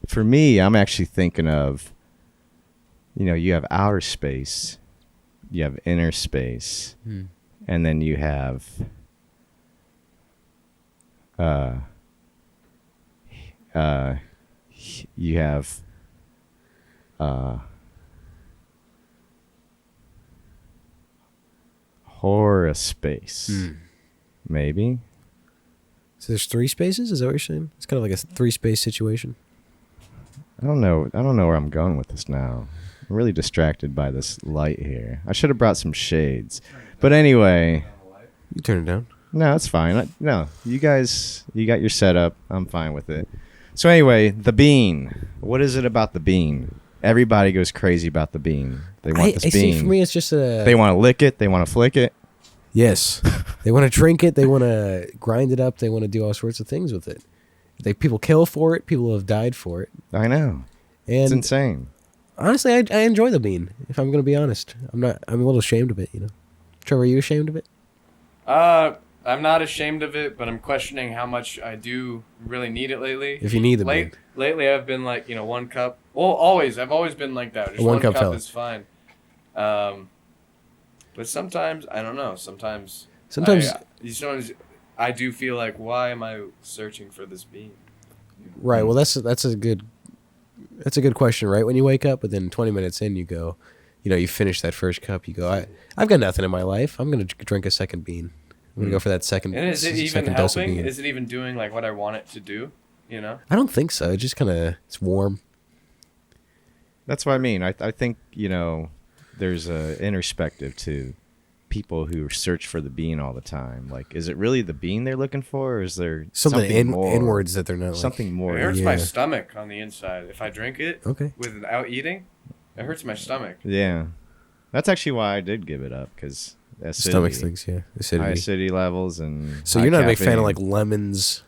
S4: for me, I'm actually thinking of, you have outer space, you have inner space, and then you have horror space, maybe.
S1: So there's 3 spaces? Is that what you're saying? It's kind of like a 3-space situation.
S4: I don't know where I'm going with this now. I'm really distracted by this light here. I should have brought some shades. But anyway,
S1: You turn it down.
S4: no, it's fine. No, you guys, you got your setup. I'm fine with it. So anyway, the bean. What is it about the bean? Everybody goes crazy about the bean. They want this
S1: see,
S4: bean.
S1: for me, it's just a...
S4: They want to lick it. They want to flick it.
S1: Yes. They want to drink it. They want to grind it up. They want to do all sorts of things with it. People kill for it. People have died for it.
S4: I know.
S1: And
S4: It's insane.
S1: honestly, I enjoy the bean, if I'm going to be honest. I'm a little ashamed of it, Trevor, are you ashamed of it?
S3: I'm not ashamed of it, but I'm questioning how much I do really need it lately.
S1: If you need the bean.
S3: Lately, I've been like, 1 cup. Well, I've always been like that. Just
S1: A 1
S3: 1
S1: cup
S3: cup
S1: fella.
S3: is fine. But sometimes, I don't know. Sometimes I do feel like, why am I searching for this bean?
S1: Right. Well, that's a good question, right? When you wake up, but then 20 minutes in, you go, you finish that first cup, you go, I've got nothing in my life. I'm going to drink a second bean. I'm going to go for that second.
S3: And is it even
S1: second dose of
S3: helping?
S1: bean.
S3: Is it even doing like what I want it to do?
S1: I don't think so. It just kind of, it's warm.
S4: That's what I mean. I think, there's a introspective to people who search for the bean all the time. Like, is it really the bean they're looking for, or is there something more,
S1: inwards that they're not
S4: something more?
S3: It hurts my stomach on the inside. If I drink it without eating, it hurts my stomach.
S4: Yeah. That's actually why I did give it up, because
S1: stomach things, yeah.
S4: High acidity levels and
S1: so
S4: high
S1: you're not a big fan
S4: caffeine.
S1: of like lemons.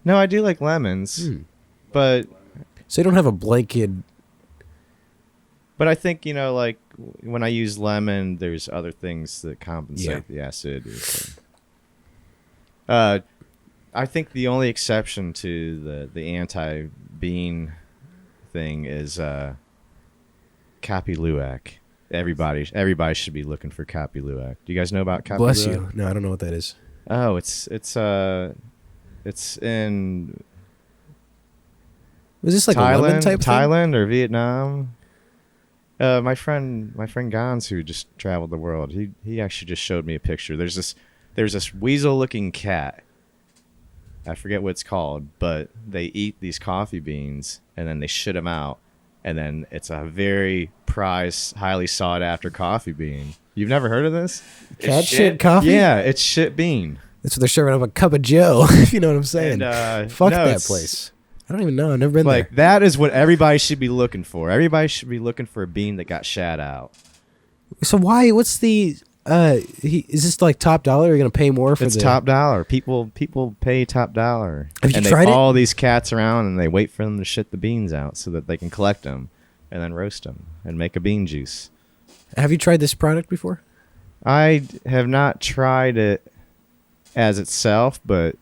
S4: No, I do like lemons, but
S1: So you don't have a blanket.
S4: But I think, like when I use lemon, there's other things that compensate the acidity. So. I think the only exception to the anti-bean thing is Cappy Luwak. Everybody should be looking for Cappy Luwak. Do you guys know about Cappy
S1: Bless
S4: Luwak?
S1: you. No, I don't know what that is.
S4: Oh, it's in
S1: Was this like a lemon type thing?
S4: Thailand or Vietnam. My friend Gans, who just traveled the world, he actually just showed me a picture. There's this weasel-looking cat. I forget what it's called, but they eat these coffee beans and then they shit them out, and then it's a very prized, highly sought-after coffee bean. You've never heard of this?
S1: Cat shit coffee?
S4: Yeah, it's shit bean.
S1: That's what they're serving up a cup of Joe, if you know what I'm saying.
S4: And,
S1: Fuck
S4: no,
S1: that place. I don't even know. I've never been
S4: Like,
S1: there.
S4: that is what everybody should be looking for. Everybody should be looking for a bean that got shat out.
S1: So why? What's the? Is this like top dollar? Are you gonna pay more for
S4: It's top dollar. People pay top dollar.
S1: Have you
S4: and
S1: tried
S4: they
S1: it?
S4: follow these cats around and they wait for them to shit the beans out so that they can collect them and then roast them and make a bean juice.
S1: Have you tried this product before?
S4: I have not tried it as itself, but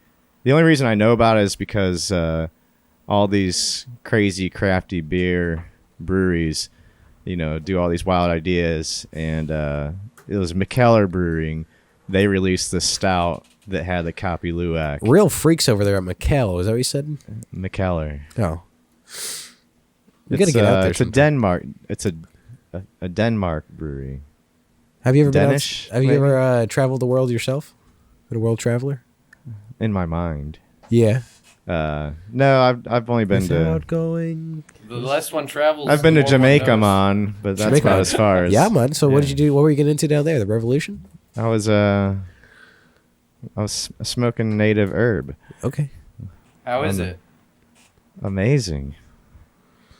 S4: the only reason I know about it is because all these crazy crafty beer breweries, do all these wild ideas, and it was McKellar Brewing. They released this stout that had the Cappy Luwak.
S1: Real freaks over there at McKell. Is that what you said?
S4: McKellar.
S1: Oh. You gotta get out there.
S4: It's a Denmark. It's a Denmark brewery.
S1: Have you ever
S4: Danish,
S1: Have you
S4: maybe?
S1: ever traveled the world yourself? Been a world traveler?
S4: In my mind.
S1: Yeah.
S4: No, I've only been
S1: Without going.
S3: The less one travels.
S4: I've been
S3: the
S4: to
S3: more one
S4: Jamaica,
S3: knows.
S4: man, but that's
S1: Jamaica.
S4: about as far as.
S1: Yeah, man. So what
S4: yeah.
S1: did you do? What were you getting into down there? The revolution?
S4: I was what I was smoking native herb.
S1: Okay.
S3: How is
S4: Um,
S3: it?
S4: Amazing.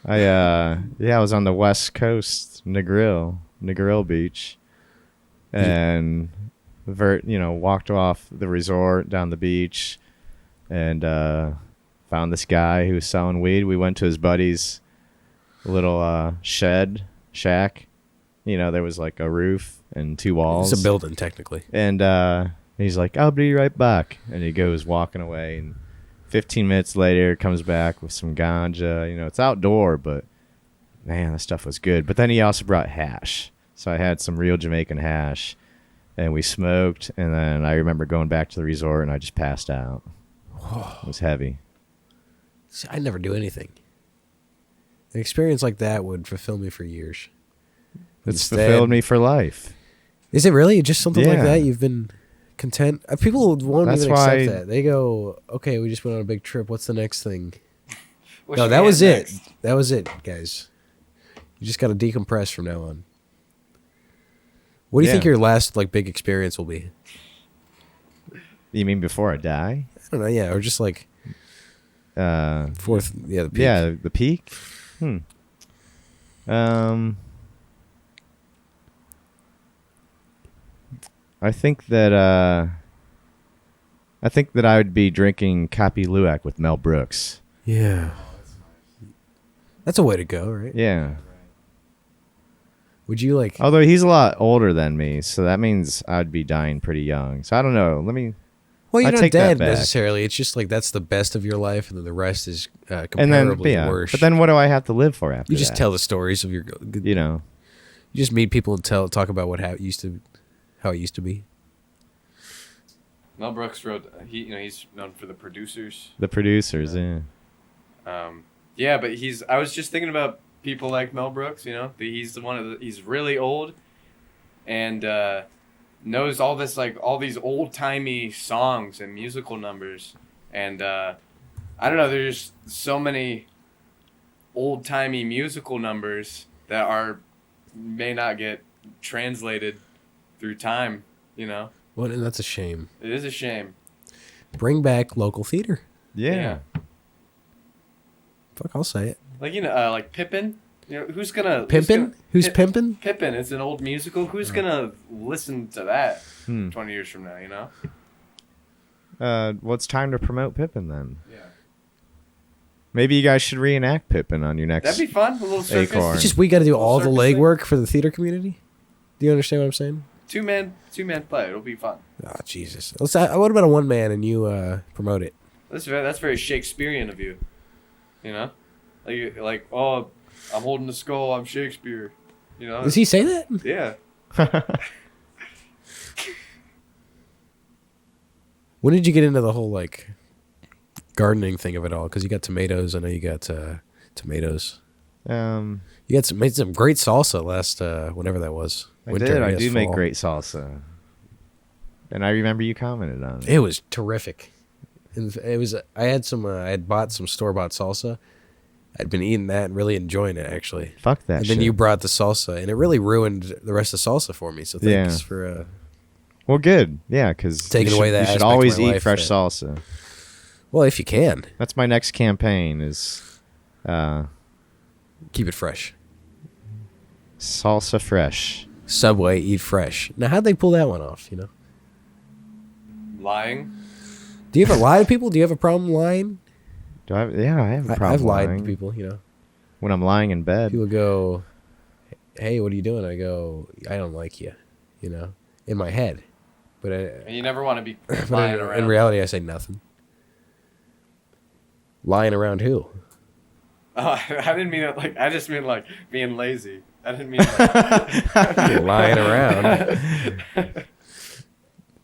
S4: I was on the west coast, Negril Beach, and walked off the resort down the beach, and found this guy who was selling weed. We went to his buddy's little shack. There was like a roof and two walls.
S1: It's a building, technically.
S4: And he's like, "I'll be right back," and he goes walking away. And 15 minutes later, comes back with some ganja. It's outdoor, but man, that stuff was good. But then he also brought hash, so I had some real Jamaican hash, and we smoked. And then I remember going back to the resort, and I just passed out. It was heavy.
S1: See, I never do anything. An experience like that would fulfill me for years.
S4: It's
S1: Instead-
S4: fulfilled me for life.
S1: Is it really just something like
S4: Yeah.
S1: that? You've been content. People won't
S4: That's
S1: even accept
S4: why-
S1: that. They go, "Okay, we just went on a big trip. What's the next thing?"
S3: What
S1: No,
S3: should
S1: that
S3: we
S1: was
S3: have
S1: it.
S3: next?
S1: That was it, guys. You just got to decompress from now on. What do you think
S4: Yeah.
S1: your last big experience will be?
S4: You mean before I die?
S1: I don't know. Yeah, or just like fourth. Yeah, the peak.
S4: Yeah, the peak. I think that I would be drinking Kapi Luwak with Mel Brooks.
S1: Yeah. That's a way to go, right?
S4: Yeah.
S1: Would you like?
S4: Although he's a lot older than me, so that means I'd be dying pretty young. So I don't know.
S1: Well, you're
S4: I
S1: not
S4: take that
S1: dead
S4: back.
S1: necessarily. It's just that's the best of your life, and then the rest is
S4: And then,
S1: comparably worse.
S4: but then what do I have to live for after
S1: you just
S4: that?
S1: tell the stories of your. You just meet people and talk about what how it used to be.
S3: Mel Brooks wrote. He's known for the producers.
S4: The producers, yeah.
S3: Yeah, but I was just thinking about people like Mel Brooks. He's really old, and knows all these old timey songs and musical numbers, and I don't know. There's so many old timey musical numbers that may not get translated through time.
S1: Well, and that's a shame.
S3: It is a shame.
S1: Bring back local theater.
S4: Yeah.
S1: Fuck, I'll say it.
S3: Like Pippin. Who's gonna
S1: Pimpin'? Who's pimpin'?
S3: Pippin? It's an old musical. Who's gonna listen to that
S4: 20
S3: years from now?
S4: Well, it's time to promote Pippin then.
S3: Yeah.
S4: Maybe you guys should reenact Pippin on your next.
S3: That'd be fun. A little circus.
S4: Acorn.
S1: It's just we got to do all the
S3: Circus thing?
S1: legwork for the theater community. Do you understand what I'm saying?
S3: Two man play. It'll be fun.
S1: Oh, Jesus. What about a one man and you promote it?
S3: That's very Shakespearean of you. Oh, I'm holding the skull. I'm Shakespeare.
S1: Does he say that?
S3: Yeah.
S1: When did you get into the whole gardening thing of it all? Because you got tomatoes. I know you got tomatoes. You made some great salsa last whenever that was.
S4: I do make great salsa, and I remember you commented on it.
S1: It was terrific. It was. I had bought some store-bought salsa. I'd been eating that and really enjoying it, actually.
S4: Fuck that.
S1: And
S4: shit.
S1: then you brought the salsa, and it really ruined the rest of salsa for me. So thanks
S4: Yeah.
S1: for
S4: Well, good. Yeah, because
S1: Taking away that
S4: you should
S1: aspect of
S4: always
S1: my
S4: eat
S1: life
S4: fresh
S1: that-
S4: salsa.
S1: well, if you can
S4: That's my next campaign. Is
S1: keep it fresh.
S4: salsa fresh.
S1: Subway, eat fresh. Now, how'd they pull that one off?
S3: Lying.
S1: Do you ever lie to people? Do you have a problem lying?
S4: I have a problem.
S1: I've lied
S4: lying.
S1: to people.
S4: When I'm lying in bed.
S1: People go, "Hey, what are you doing?" I go, "I don't like you," in my head. But
S3: And you never want to be
S1: but
S3: lying around.
S1: in reality, I say nothing. Lying around who?
S3: Oh, I didn't mean it I just meant being lazy. I didn't mean like.
S1: Lying around.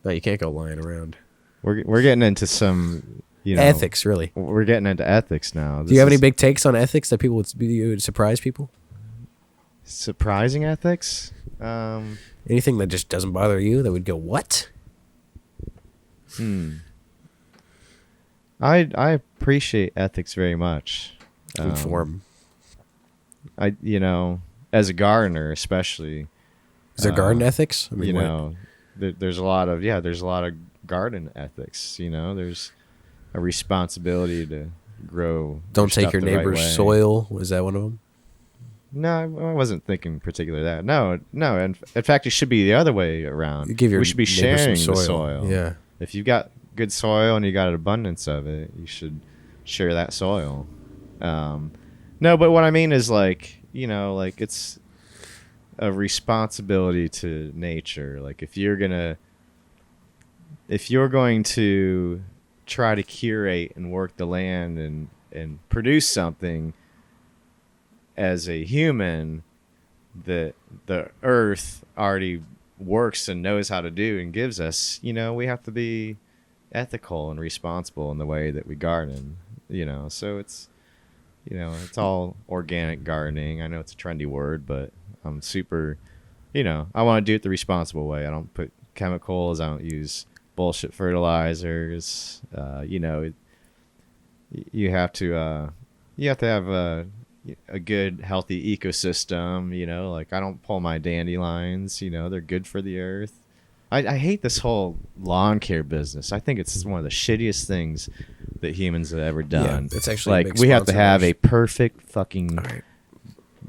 S1: No, you can't go lying around.
S4: We're getting into some
S1: Ethics, really.
S4: We're getting into ethics now.
S1: Do you have any big takes on ethics that would surprise people?
S4: surprising ethics?
S1: Anything that just doesn't bother you that would go, what?
S4: I appreciate ethics very much.
S1: Good form.
S4: As a gardener especially.
S1: Is there garden ethics? I mean,
S4: there's a lot of garden ethics. You know, there's a responsibility to grow.
S1: Don't take
S4: stuff
S1: your
S4: the right
S1: neighbor's
S4: way.
S1: soil. Was that one of them?
S4: No, I wasn't thinking particularly that. No. In fact, it should be the other way around.
S1: You give your
S4: we should be
S1: neighbor some
S4: sharing the soil.
S1: Yeah.
S4: If you've got good soil and you got an abundance of it, you should share that soil. No, but what I mean is like, you know, like it's a responsibility to nature. Like if you're going to try to curate and work the land and produce something as a human that the earth already works and knows how to do and gives us, you know, we have to be ethical and responsible in the way that we garden, you know. So it's, you know, it's all organic gardening. I know it's a trendy word, but I'm super, you know, I want to do it the responsible way. I don't put chemicals. I don't use bullshit fertilizers. You know, you have to have a good, healthy ecosystem. You know, like I don't pull my dandelions. You know, they're good for the earth. I hate this whole lawn care business. I think it's one of the shittiest things that humans have ever done.
S1: Yeah, it's actually a
S4: like
S1: big
S4: we have to
S1: sponsor
S4: have
S1: of
S4: a perfect fucking
S1: All right.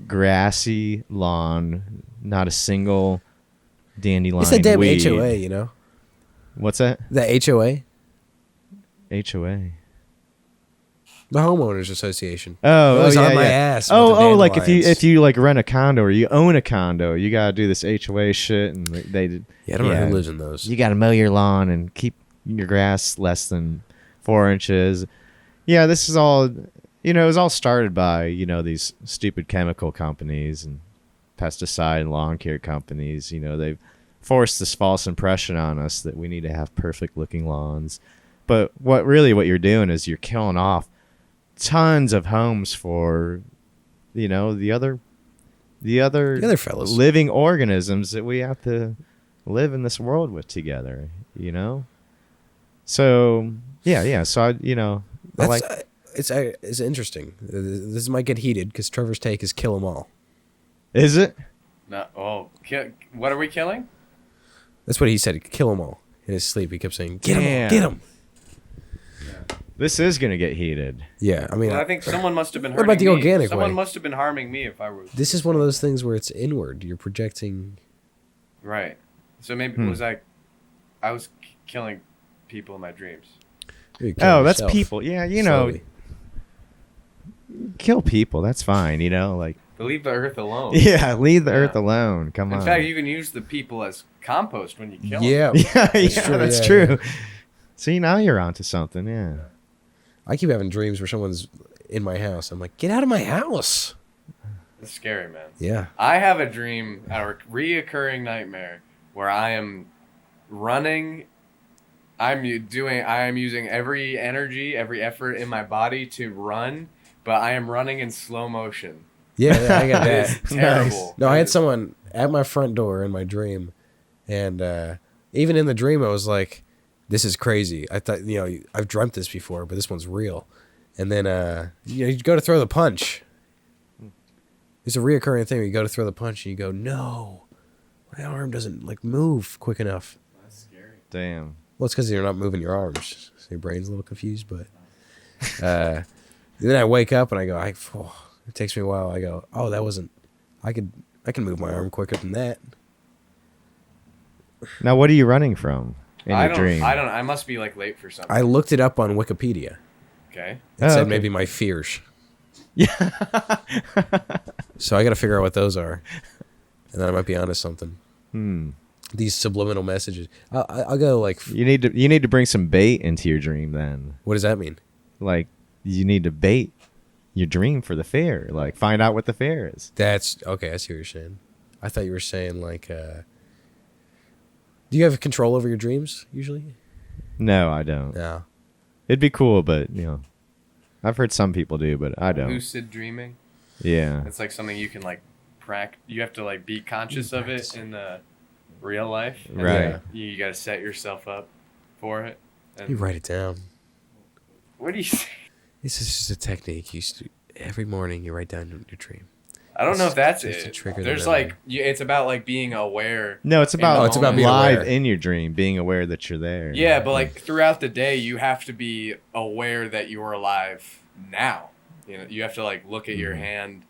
S4: grassy lawn, not a single dandelion.
S1: It's the damn
S4: weed.
S1: HOA, you know?
S4: What's that?
S1: The HOA?
S4: HOA.
S1: The Homeowners Association.
S4: Oh,
S1: It was
S4: yeah,
S1: on my
S4: yeah.
S1: ass with the
S4: Like if
S1: dandelions.
S4: you like rent a condo or you own a condo, you gotta do this HOA shit, and they did.
S1: Yeah, I don't know who lives in those.
S4: You gotta mow your lawn and keep your grass less than 4 inches. Yeah, this is all. You know, it was all started by these stupid chemical companies and pesticide and lawn care companies. You know, they've forced this false impression on us that we need to have perfect looking lawns, but what you're doing is you're killing off tons of homes for the other
S1: fellas.
S4: living organisms that we have to live in this world with together, so so I like
S1: it's interesting. This might get heated because Trevor's take is kill them all.
S4: is it
S3: No. Oh, what are we killing?
S1: That's what he said. Kill them all. In his sleep, he kept saying, "Get them,
S4: Damn.
S1: get them."
S4: this is gonna get heated.
S1: Yeah, I mean,
S3: Well, I think someone must have been.
S1: What about
S3: hurting
S1: the
S3: me.
S1: organic
S3: Someone
S1: way?
S3: must have been harming me if I was.
S1: this is one of those things where it's inward. You're projecting.
S3: Right. So maybe
S4: Hmm.
S3: I was killing people in my dreams.
S1: You're killing
S4: Oh, that's
S1: yourself
S4: people. Yeah,
S1: slowly.
S4: kill people. That's fine. Like
S3: To leave the earth alone.
S4: yeah, leave the
S3: Yeah.
S4: earth alone. Come
S3: In
S4: on.
S3: fact, you can use the people as compost when you kill them.
S1: Yeah,
S4: yeah, that's
S1: true,
S4: true.
S1: yeah.
S4: See, now you're onto something. Yeah.
S1: I keep having dreams where someone's in my house. I'm like, get out of my house.
S3: It's scary, man.
S1: Yeah.
S3: I have a dream, a reoccurring nightmare, where I am running. I am using every energy, every effort in my body to run, but I am running in slow motion.
S1: Yeah, I got
S3: It is
S1: that.
S3: terrible.
S1: No, I
S3: It
S1: had
S3: is-
S1: someone at my front door in my dream, and even in the dream, I was like, "This is crazy." I thought, I've dreamt this before, but this one's real. And then, you go to throw the punch. It's a reoccurring thing. Where you go to throw the punch, and you go, "No, my arm doesn't move quick enough."
S3: That's scary.
S4: Damn.
S1: Well, it's because you're not moving your arms, so your brain's a little confused. But then I wake up and I go, it takes me a while. I go, "Oh, that wasn't. I can move my arm quicker than that."
S4: Now, what are you running from in
S3: I
S4: your
S3: don't.
S4: dream?
S3: I don't. I must be late for something.
S1: I looked it up on Wikipedia.
S3: Okay.
S1: It
S4: Oh,
S1: said
S4: okay.
S1: maybe my fears.
S4: Yeah.
S1: So I got to figure out what those are, and then I might be onto something.
S4: Hmm.
S1: These subliminal messages. I'll go like,
S4: You need to bring some bait into your dream then.
S1: what does that mean?
S4: Like you need to bait your dream for the fair. Like find out what the fair is.
S1: That's okay. I see what you're saying. I thought you were saying do you have control over your dreams usually?
S4: No, I don't.
S1: No.
S4: It'd be cool, but I've heard some people do, but I don't.
S3: Lucid dreaming.
S4: Yeah.
S3: It's like something you can you have to be conscious of it in real life. And
S4: Right.
S3: then You got to set yourself up for it. And
S1: You write it down.
S3: What do you say?
S1: This is just a technique. Every morning you write down your dream.
S3: I don't know if that's
S1: Just to
S3: it.
S1: trigger the
S3: There's
S1: memory.
S3: like, it's about like being aware.
S4: No, it's about
S3: Oh, it's about
S1: being
S4: live
S1: aware.
S4: in your dream, being aware that you're there.
S3: Yeah, but like throughout the day, you have to be aware that you are alive now. You know, you have to like look at your hand,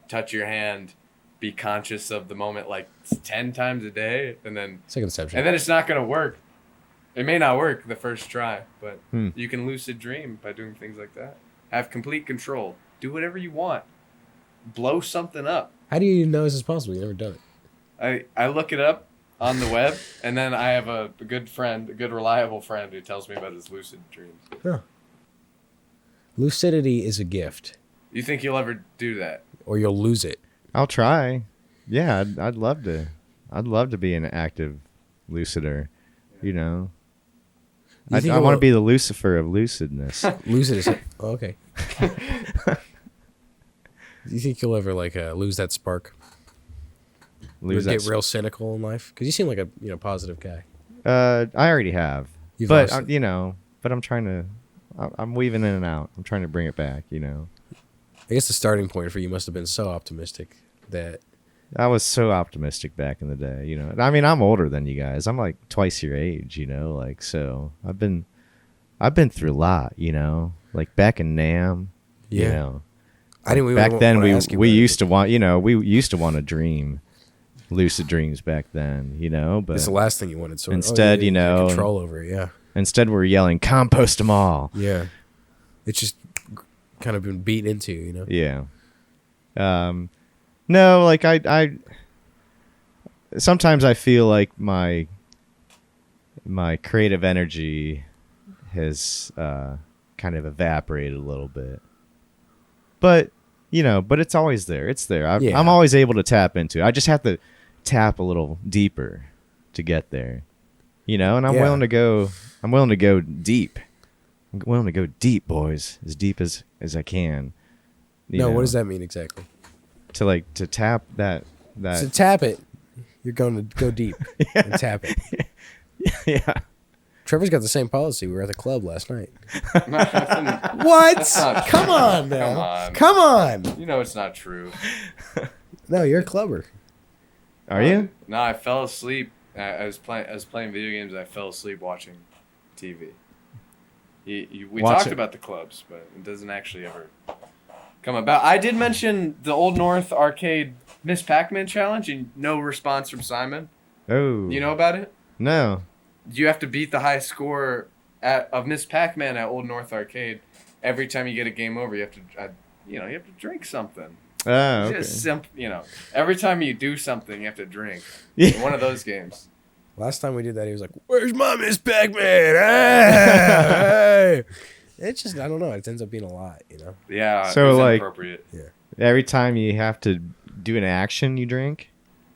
S3: touch your hand, be conscious of the moment like 10 times a day, and then
S1: It's like Inception.
S3: it's not gonna work. It may not work the first try, but
S4: Hmm.
S3: you can lucid dream by doing things like that. Have complete control. Do whatever you want. Blow something up.
S1: How do you know this is possible? You've never done it.
S3: I look it up on the web, and then I have a good friend, a good reliable friend who tells me about his lucid dreams.
S1: Lucidity is a gift,
S3: You think you'll ever do that?
S1: or you'll lose it.
S4: I'll try. Yeah, I'd love to. I'd love to be an active lucider. You know,
S1: You
S4: I
S1: think
S4: want to
S1: it'll-
S4: be the Lucifer of lucidness.
S1: Lucid is oh, okay. Do you think you'll ever like lose that spark?
S4: Lose
S1: Or
S4: that.
S1: get real cynical in life? Because you seem like a positive guy.
S4: I already have,
S1: You've
S4: but
S1: lost it.
S4: but I'm trying to. I'm weaving in and out. I'm trying to bring it back. You know,
S1: I guess the starting point for you must have been so optimistic that
S4: I was so optimistic back in the day. You know, I mean, I'm older than you guys. I'm like twice your age. You know, like so. I've been through a lot. You know, like back in Nam. You
S1: Yeah.
S4: know,
S1: I didn't really
S4: back
S1: wa-
S4: then
S1: wanna
S4: we
S1: ask you
S4: we
S1: about it.
S4: used to want to dream lucid dreams back then. You know, but
S1: It's the last thing you wanted. So
S4: Instead, you know,
S1: control over it. Yeah,
S4: instead we're yelling compost them all.
S1: yeah. It's just kind of been beat into. You know.
S4: Yeah. No, like I sometimes I feel like my creative energy has kind of evaporated a little bit. But, but it's always there. It's there.
S1: Yeah.
S4: I'm always able to tap into it. I just have to tap a little deeper to get there. And I'm
S1: Yeah.
S4: willing to go deep. I'm willing to go deep, boys, as deep as I can.
S1: No, what does that mean exactly?
S4: To tap that
S1: To tap it, you're going to go deep and tap it.
S4: yeah.
S1: Trevor's got the same policy. We were at the club last night.
S3: What?
S1: What? Come on now.
S3: Come on.
S1: Come on.
S3: You know it's not true.
S1: No, you're a clubber.
S4: Are you?
S3: No, I fell asleep. I was playing video games. And I fell asleep watching TV. We
S4: Watch
S3: talked
S4: it.
S3: about the clubs, but it doesn't actually ever come about. I did mention the Old North Arcade Miss Pac-Man challenge, and no response from Simon.
S4: Oh.
S3: You know about it?
S4: No.
S3: You have to beat the highest score of Miss Pac-Man at Old North Arcade. Every time you get a game over, you have to, you have to drink something.
S4: Oh,
S3: It's
S4: okay.
S3: just every time you do something, you have to drink.
S4: Yeah.
S3: One of those games.
S1: Last time we did that, he was like, "Where's my Miss Pac-Man?" Hey! It's just, I don't know. It ends up being a lot,
S3: Yeah.
S4: So,
S3: it was
S4: like-
S3: inappropriate.
S4: Every time you have to do an action, you drink?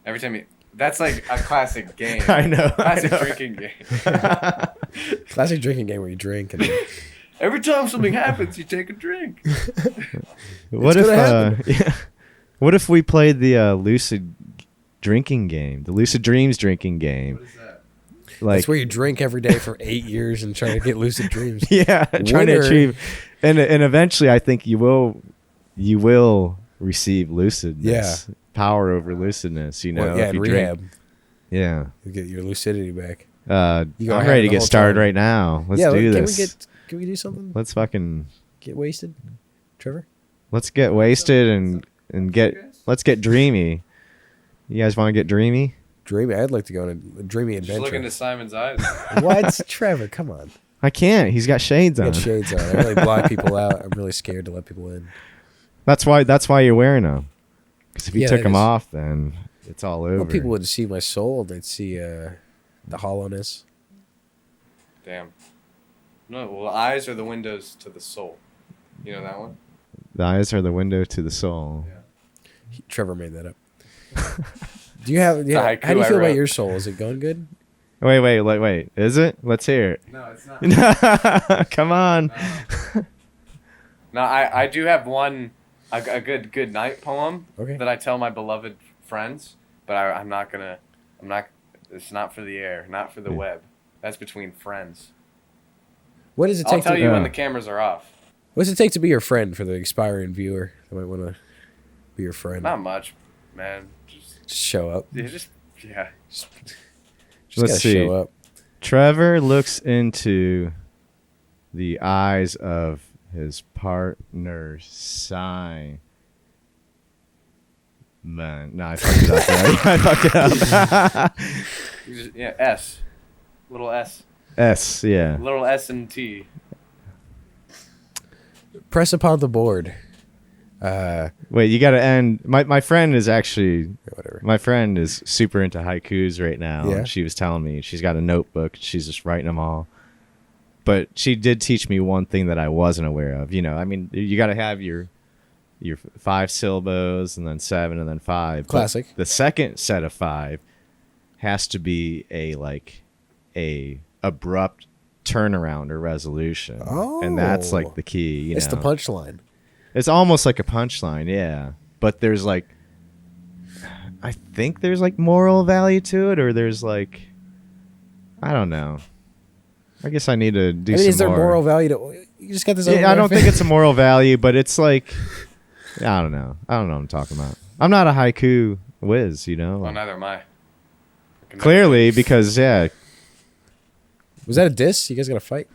S3: Every time that's like a classic game.
S4: I know.
S3: Classic drinking game.
S1: Classic drinking game where you drink and
S3: Every time something happens, you take a drink.
S4: What
S1: It's
S4: if
S1: gonna happen.
S4: what if we played the lucid drinking game, the lucid dreams drinking game?
S3: What is that?
S4: Like
S1: that's where you drink every day for 8 years and try to get lucid dreams.
S4: yeah, trying to
S1: Winner.
S4: achieve and eventually I think you will receive lucidness. Power over lucidness,
S1: Well, yeah,
S4: if
S1: in
S4: you
S1: rehab,
S4: drink. Yeah.
S1: you get your lucidity back.
S4: I'm
S1: You gotta have
S4: ready
S1: it
S4: to
S1: the
S4: get
S1: whole
S4: started
S1: time.
S4: right now. Let's
S1: yeah,
S4: do
S1: can
S4: this.
S1: Can we do something?
S4: Let's fucking
S1: Get wasted, Trevor?
S4: let's get wasted and let's get dreamy. You guys want to get dreamy?
S1: Dreamy. I'd like to go on a dreamy
S3: Just
S1: adventure.
S3: look into Simon's eyes.
S1: What, Trevor? Come on.
S4: I can't. He's got shades
S1: I
S4: on.
S1: got shades on. I really blind people out. I'm really scared to let people in.
S4: That's why you're wearing them. Because if you
S1: Yeah,
S4: took
S1: that
S4: them
S1: is-
S4: off, then it's all over.
S1: Well, people would see my soul. They'd see the hollowness.
S3: Damn. No, well, eyes are the windows to the soul. You know that one?
S4: The eyes are the window to the soul.
S3: Yeah.
S1: Trevor made that up. Do you have?
S3: a
S1: Yeah.
S3: haiku
S1: How do you
S3: I
S1: feel about
S3: wrote.
S1: your soul? Is it going good?
S4: Wait. Is it? Let's hear
S3: No, it's not.
S4: it. Come on.
S3: No, I do have one, a good night poem
S1: Okay.
S3: that I tell my beloved friends, but I'm not, it's not for the air, not for the
S4: Yeah.
S3: web. That's between friends.
S1: What does it
S3: I'll
S1: take?
S3: tell
S1: to,
S3: you when
S4: Yeah.
S3: the cameras are off.
S1: What does it take to be your friend for the expiring viewer that might want to Be your friend.
S3: Not much, man.
S1: Just show up.
S3: Yeah.
S1: Just
S4: Let's
S1: gotta
S4: see.
S1: show up.
S4: Trevor looks into the eyes of his partner, Simon. No, I fucked it up. I fucked it up.
S3: Yeah, S. Little S.
S4: S, yeah.
S3: Little S and T.
S1: Press upon the board.
S4: Wait, you got to end. My friend is actually,
S1: Whatever.
S4: my friend is super into haikus right now.
S1: Yeah?
S4: And she was telling me she's got a notebook. She's just writing them all. But she did teach me one thing that I wasn't aware of. You know, I mean, you got to have your 5 syllables and then 7 and then 5. But
S1: Classic.
S4: the second set of 5 has to be a abrupt turnaround or resolution. And that's like the key. You
S1: It's
S4: know?
S1: the punchline.
S4: It's almost like a punchline, yeah. But there's like, I think there's like moral value to it, or there's like, I don't know. I guess I need to do some
S1: Is there
S4: more.
S1: moral value to? You just got this.
S4: Yeah, I don't think it's a moral value, but it's like, I don't know. I don't know what I'm talking about. I'm not a haiku whiz, you know.
S3: Well, neither am I.
S4: Clearly, because yeah.
S1: Was that a diss? You guys gonna fight?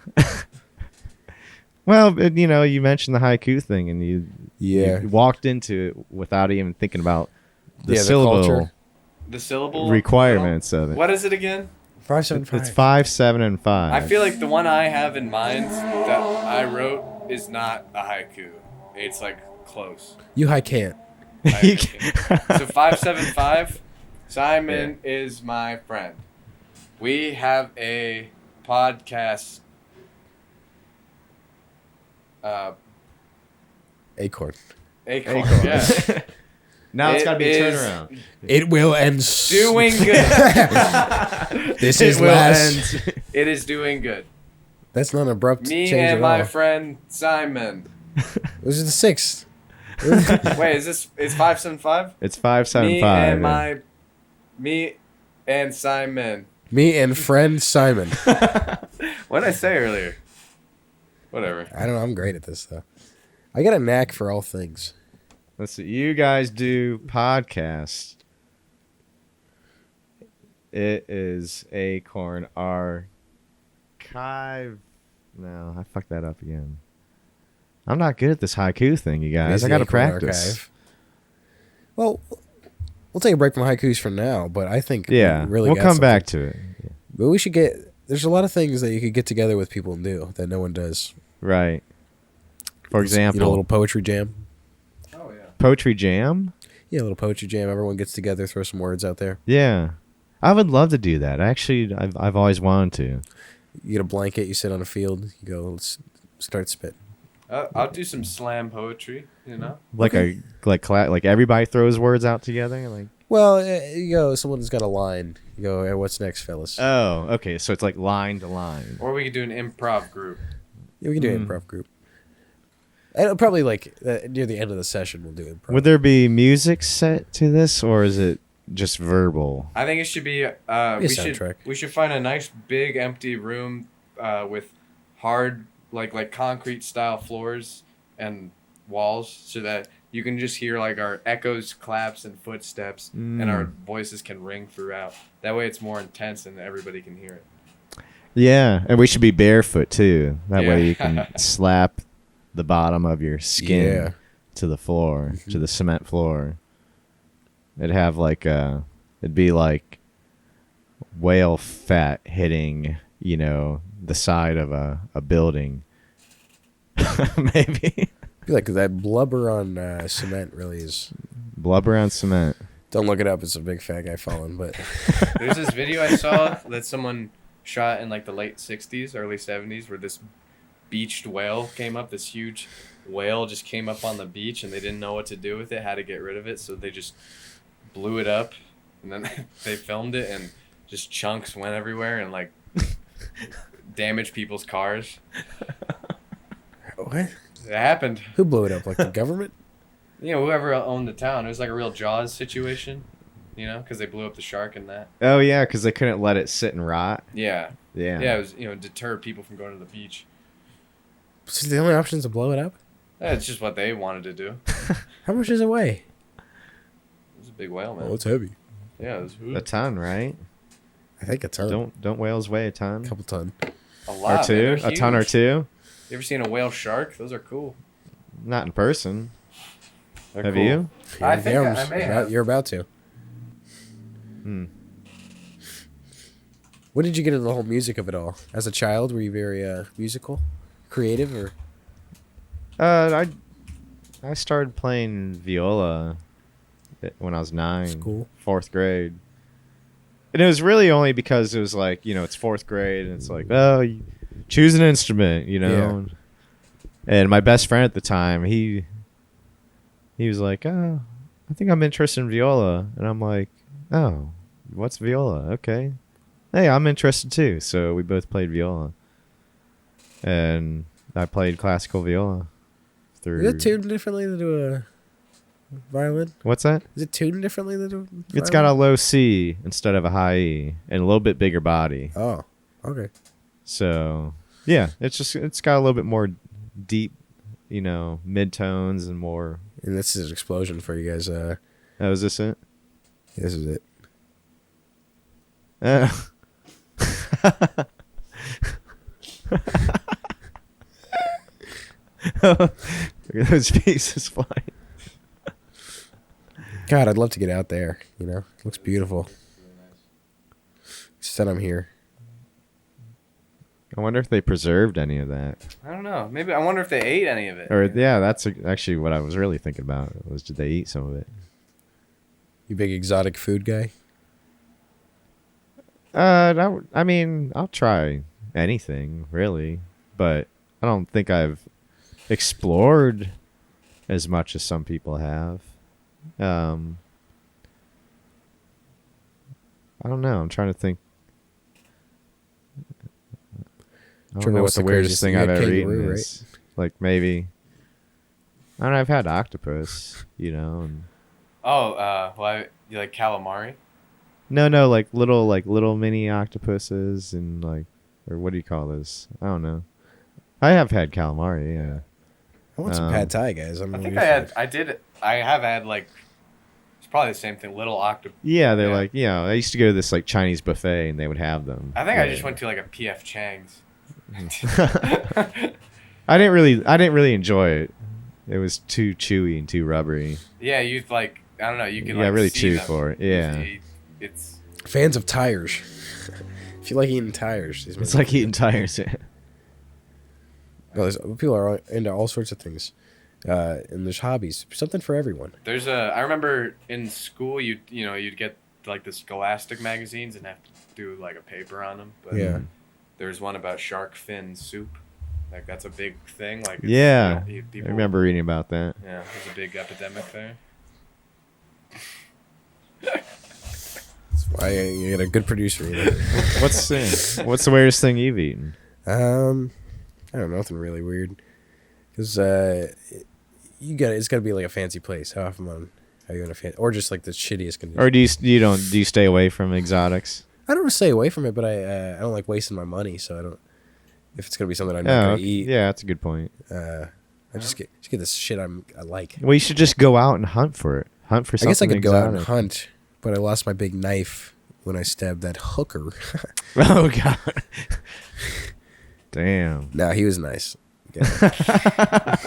S4: Well, you know, you mentioned the haiku thing, and you walked into it without even thinking about the syllable
S3: The syllable
S4: requirements of it.
S3: What is it again?
S1: 5, 7, 5.
S4: It's 5, 7, and 5.
S3: I feel like the one I have in mind that I wrote is not a haiku. It's like close.
S1: You can't.
S3: So 575. Simon is my friend. We have a podcast.
S1: Acorn.
S3: Acorn.
S4: Acorn.
S3: Yeah.
S4: Now it's
S3: It
S4: got to be a
S3: is
S4: turnaround.
S1: It will end.
S3: Doing good.
S1: This is last.
S3: It is doing good.
S1: That's not an abrupt
S3: Me
S1: change
S3: and
S1: at
S3: my
S1: all.
S3: friend Simon.
S1: This is the 6th.
S3: Wait, is this? It's 575.
S4: It's 5, 7,
S3: Me
S4: 5.
S3: and my, me and Simon.
S1: Me and friend Simon.
S3: What did I say earlier? Whatever.
S1: I don't know. I'm great at this though. I got a knack for all things.
S4: Let's see. You guys do podcasts. It is Acorn Archive. No, I fucked that up again. I'm not good at this haiku thing, you
S1: It
S4: guys.
S1: is
S4: I
S1: the
S4: got to
S1: Acorn
S4: practice.
S1: Archive. Well, we'll take a break from haikus for now, but I think
S4: Yeah,
S1: we really
S4: we'll
S1: got
S4: come
S1: something.
S4: back to it.
S1: But we should get. There's a lot of things that you could get together with people and do that no one does.
S4: Right. For example,
S1: You know, a little poetry jam.
S3: Oh yeah.
S4: poetry jam.
S1: Yeah, a little poetry jam. Everyone gets together, throw some words out there.
S4: Yeah, I would love to do that. Actually, I've always wanted to.
S1: You get a blanket, you sit on a field, you go, let's start spitting.
S3: I'll do some slam poetry. You know.
S4: Like like everybody throws words out together. Like,
S1: Well, you go, someone's got a line. You go, hey, what's next, fellas?
S4: oh, okay. So it's like line to line.
S3: Or we could do an improv group.
S1: Yeah, we can do an improv group. And probably like near the end of the session, we'll do improv.
S4: Would there be music set to this, or is it just verbal?
S3: I think it should be.
S1: soundtrack.
S3: We should find a nice big empty room with hard like concrete style floors and walls, so that you can just hear like our echoes, claps, and footsteps, and our voices can ring throughout. That way, it's more intense and everybody can hear it.
S4: Yeah, and we should be barefoot too. That way
S3: Yeah.
S4: you can slap the bottom of your skin
S1: Yeah.
S4: to the floor, to the cement floor. It'd have like it'd be like whale fat hitting, you know, the side of a building. Maybe
S1: I feel like that blubber on cement really is.
S4: blubber on cement.
S1: Don't look it up. It's a big fat guy falling, but
S3: There's this video I saw that someone shot in like the late 60s, early 70s, where this beached whale came up. This huge whale just came up on the beach, and they didn't know what to do with it, how to get rid of it, so they just blew it up, and then they filmed it, and just chunks went everywhere and like damaged people's cars.
S1: what?
S3: It happened.
S1: Who blew it up? Like the government?
S3: You know, whoever owned the town. It was like a real Jaws situation, you know, because they blew up the shark and that.
S4: Oh yeah, because they couldn't let it sit and rot.
S3: Yeah.
S4: Yeah.
S3: Yeah, it was, you know, deter people from going to the beach.
S1: So the only option is to blow it up.
S3: That's just what they wanted to do.
S1: How much does it weigh?
S3: a big whale, man.
S1: Oh, it's heavy.
S3: Yeah, it was
S4: A ton, right?
S1: I think a ton.
S4: Don't whales weigh a ton?
S1: A couple ton.
S3: a
S4: Or
S3: lot.
S4: two?
S3: Man.
S4: A
S3: They're
S4: ton or
S3: huge.
S4: two?
S3: You ever seen a whale shark? Those are cool.
S4: Not in person.
S3: They're
S4: Have
S3: cool.
S4: you?
S3: I think I
S1: Yams.
S3: may have.
S1: You're about to.
S4: Hmm.
S1: What did you get into the whole music of it all? As a child, were you very musical, creative, or?
S4: I started playing viola when I was 9,
S1: School?
S4: 4th grade. And it was really only because it was like, it's 4th grade and it's like, oh, you choose an instrument,
S1: Yeah.
S4: And my best friend at the time, he was like, oh, I think I'm interested in viola. And I'm like, oh, what's viola? Okay. Hey, I'm interested too. So we both played viola. And I played classical viola.
S1: Is it tuned differently than a violin?
S4: What's that?
S1: Is it tuned differently than a violin?
S4: It's got a low C instead of a high E and a little bit bigger body.
S1: Oh, okay.
S4: So, yeah, it's got a little bit more deep, mid-tones and more.
S1: And this is an explosion for you guys.
S4: Oh, is this it?
S1: This is it.
S4: Look at those pieces flying.
S1: God, I'd love to get out there. It looks beautiful. Instead, I'm here.
S4: I wonder if they preserved any of that.
S3: I don't know. Maybe I wonder if they ate any of it.
S4: Or, yeah, that's actually what I was really thinking about, was did they eat some of it?
S1: You big exotic food guy?
S4: I mean, I'll try anything, really. But I don't think I've explored as much as some people have. I don't know. I'm trying to think. I don't know what the weirdest thing I've ever eaten is. Like, maybe. I don't know. I've had octopus, And
S3: Well, you like calamari?
S4: no, like little mini octopuses and or what do you call this? I don't know. I have had calamari, yeah.
S1: I want some pad thai, guys.
S3: I think I have had it's probably the same thing. Little octopus.
S4: Yeah, they're I used to go to this Chinese buffet and they would have them.
S3: I think I just went to a PF Chang's.
S4: I didn't really enjoy it. It was too chewy and too rubbery.
S3: Yeah, I don't know. You can
S4: really
S3: see
S4: chew
S3: them.
S4: for it. Yeah,
S3: It's
S1: Fans of tires. If you like eating tires,
S4: it's like eating tires.
S1: No, people are into all sorts of things, and there's hobbies. Something for everyone.
S3: I remember in school you'd get the Scholastic magazines and have to do a paper on them. But
S1: Yeah.
S3: There's one about shark fin soup. That's a big thing.
S4: Yeah,
S3: people,
S4: I remember reading about that.
S3: Yeah, there's a big epidemic there.
S1: That's why you get a good producer.
S4: What's the weirdest thing you've eaten?
S1: I don't know, nothing really weird. Because it's got to be a fancy place. How often are you in a fancy, or just the shittiest condition?
S4: Or do you stay away from exotics?
S1: I don't stay away from it, but I don't like wasting my money, so I don't. If it's gonna be something I'm not gonna eat,
S4: yeah, that's a good point.
S1: I just get this shit I like.
S4: Well, you should just go out and hunt for it. Hunt for something
S1: I guess I could go out and
S4: exotic.
S1: hunt, but I lost my big knife when I stabbed that hooker.
S4: Oh god. Damn.
S1: No, he was nice. Yeah.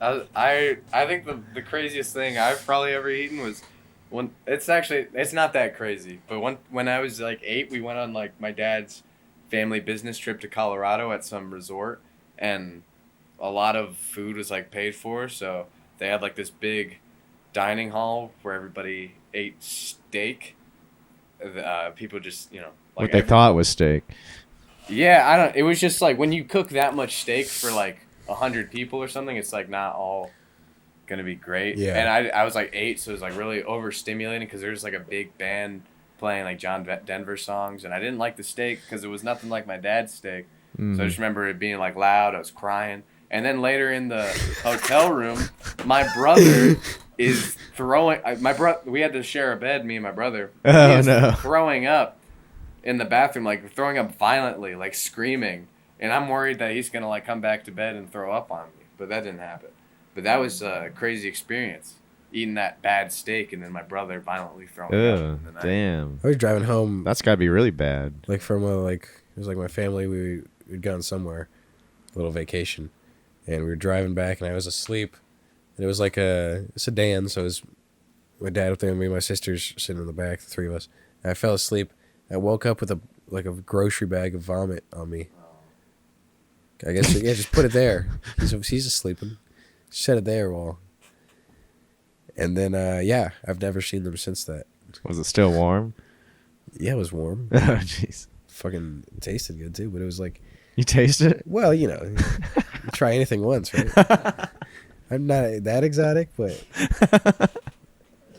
S3: I think the craziest thing I've probably ever eaten was it's not that crazy, but when I was 8, we went on my dad's family business trip to Colorado at some resort, and a lot of food was paid for, so they had this big dining hall where everybody ate steak. People just
S4: What they thought was steak.
S3: Yeah, it was just when you cook that much steak for 100 people or something, it's not all gonna be great.
S1: Yeah.
S3: And I was 8, so it was really overstimulating because there's a big band playing John Denver songs, and I didn't like the steak because it was nothing like my dad's steak. So I just remember it being loud. I was crying, and then later in the hotel room, my brother is throwing. We had to share a bed, me and my brother.
S4: Oh,
S3: He is
S4: no.
S3: throwing up in the bathroom, throwing up violently, screaming, and I'm worried that he's gonna come back to bed and throw up on me, but that didn't happen. But that was a crazy experience. eating that bad steak, and then my brother violently throwing up.
S4: Ugh,
S3: And then
S4: damn.
S1: I was driving home,
S4: That's got to be really bad.
S1: like from it was like my family. We'd gone somewhere, a little vacation, and we were driving back, and I was asleep, and it was like a sedan, so it was my dad up there, and me and my sisters sitting in the back, the three of us. And I fell asleep. I woke up with a grocery bag of vomit on me. I guess yeah, just put it there. He's sleeping. Set it there, and then yeah, I've never seen them since that.
S4: Was it still warm?
S1: Yeah, it was warm.
S4: Oh, jeez.
S1: Fucking tasted good too, but it was like,
S4: You taste it?
S1: well, you try anything once, right? I'm not that exotic, but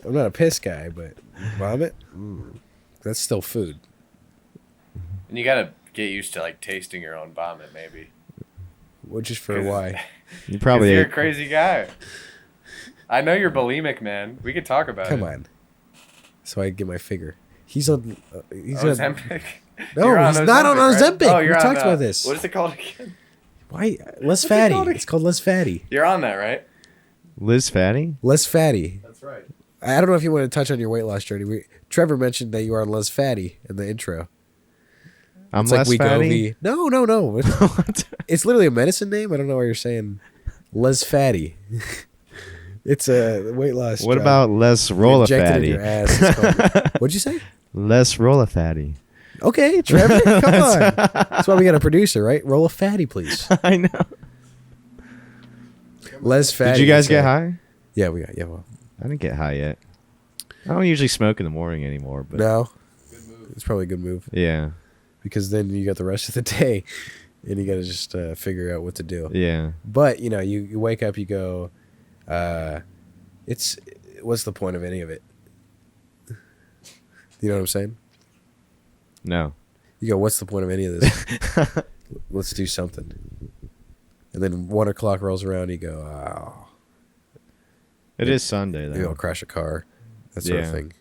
S1: I'm not a piss guy. But vomit, that's still food.
S3: And you gotta get used to like tasting your own vomit, maybe.
S1: Which is for why?
S4: You probably
S3: You're a
S4: ate.
S3: crazy guy. I know you're bulimic, man. We could talk about
S1: Come
S3: it.
S1: on. So I get my figure. He's on. He's on.
S3: Ozempic.
S1: No,
S3: You're
S1: he's not on
S3: right?
S1: Ozempic.
S3: Oh,
S1: We
S3: you're on
S1: talked about this.
S3: What is it called again?
S1: Why less
S3: it
S1: fatty?
S3: called again?
S1: It's called less fatty.
S3: You're on that, right?
S4: Liz Fatty?
S1: Less fatty.
S3: That's right.
S1: I don't know if you want to touch on your weight loss journey. Trevor mentioned that you are on less fatty in the intro.
S4: I'm
S1: It's
S4: less
S1: like
S4: fatty?
S1: Wegovy. No. It's literally a medicine name. I don't know why you're saying less fatty. It's a weight loss.
S4: What
S1: drug.
S4: about less
S1: You
S4: rolla
S1: inject it in
S4: fatty?
S1: your ass. It's called- What'd you say?
S4: Less rolla fatty.
S1: Okay, Trevor, come on. That's why we got a producer, right? Roll a fatty, please.
S4: I know.
S1: Less fatty.
S4: Did you guys
S1: is,
S4: get high?
S1: Yeah, we got. Yeah, well,
S4: I didn't get high yet. I don't usually smoke in the morning anymore, but
S1: no. It's probably a good move
S4: yeah,
S1: because then you got the rest of the day, and you got to just figure out what to do.
S4: yeah.
S1: But you wake up, you go, it's what's the point of any of it? You know what I'm saying?
S4: No.
S1: You go, what's the point of any of this? Let's do something. And then 1 o'clock rolls around, you go, oh,
S4: It is Sunday
S1: maybe I'll
S4: though.
S1: crash a car, that sort of
S4: Yeah.
S1: thing.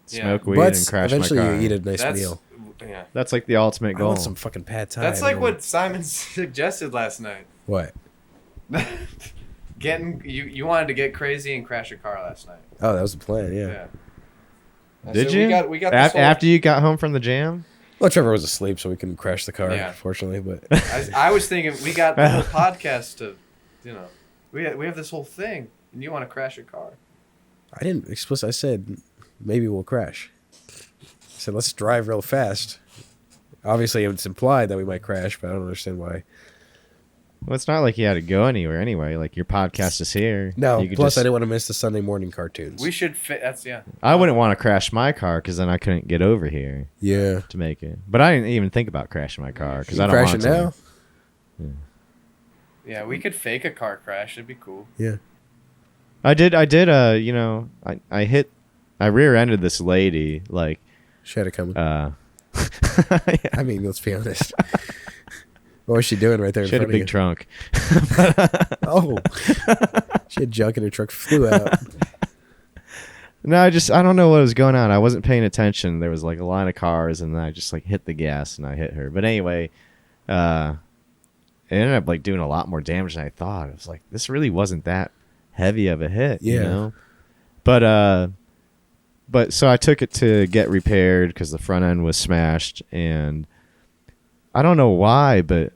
S4: Smoke
S3: Yeah.
S4: weed
S1: But
S4: and crash my
S1: eventually
S4: car.
S1: you eat a nice
S3: That's
S1: meal.
S3: yeah.
S4: That's like the ultimate
S1: I
S4: goal.
S1: want some fucking pad thai.
S3: That's like
S1: man.
S3: what Simon suggested last night.
S1: What?
S3: You wanted to get crazy and crash a car last night.
S1: Oh, that was the plan. Yeah.
S3: Yeah.
S4: Did
S3: So
S4: you?
S3: We got this whole-
S4: After you got home from the jam?
S1: Well, Trevor was asleep, so we couldn't crash the car,
S3: Yeah.
S1: fortunately. But
S3: I was thinking we got the whole podcast to, we have this whole thing, and you want to crash a car.
S1: I didn't explicitly. I said maybe we'll crash. I said let's drive real fast. Obviously, it's implied that we might crash, but I don't understand why.
S4: Well, it's not like you had to go anywhere anyway. Like your podcast is here.
S1: No.
S4: You could
S1: Plus,
S4: just-
S1: I didn't want to miss the Sunday morning cartoons.
S3: We should fit. That's yeah.
S4: I wouldn't want to crash my car because then I couldn't get over here
S1: Yeah.
S4: to make it. But I didn't even think about crashing my car because
S1: You
S4: I don't
S1: crash
S4: want
S1: it
S4: to.
S1: now.
S3: Yeah, we could fake a car crash. It'd be cool.
S1: Yeah.
S4: I did. I rear-ended this lady. Like,
S1: She had it coming.
S4: yeah.
S1: I mean, let's be honest. What was she doing right there in
S4: She had a
S1: front of
S4: big
S1: you?
S4: trunk.
S1: Oh. She had junk in her truck, flew out.
S4: No, I don't know what was going on. I wasn't paying attention. There was like a line of cars, and then I just like hit the gas and I hit her. But anyway, it ended up like doing a lot more damage than I thought. It was like this really wasn't that heavy of a hit, you
S1: Yeah.
S4: know. But so I took it to get repaired because the front end was smashed, and I don't know why, but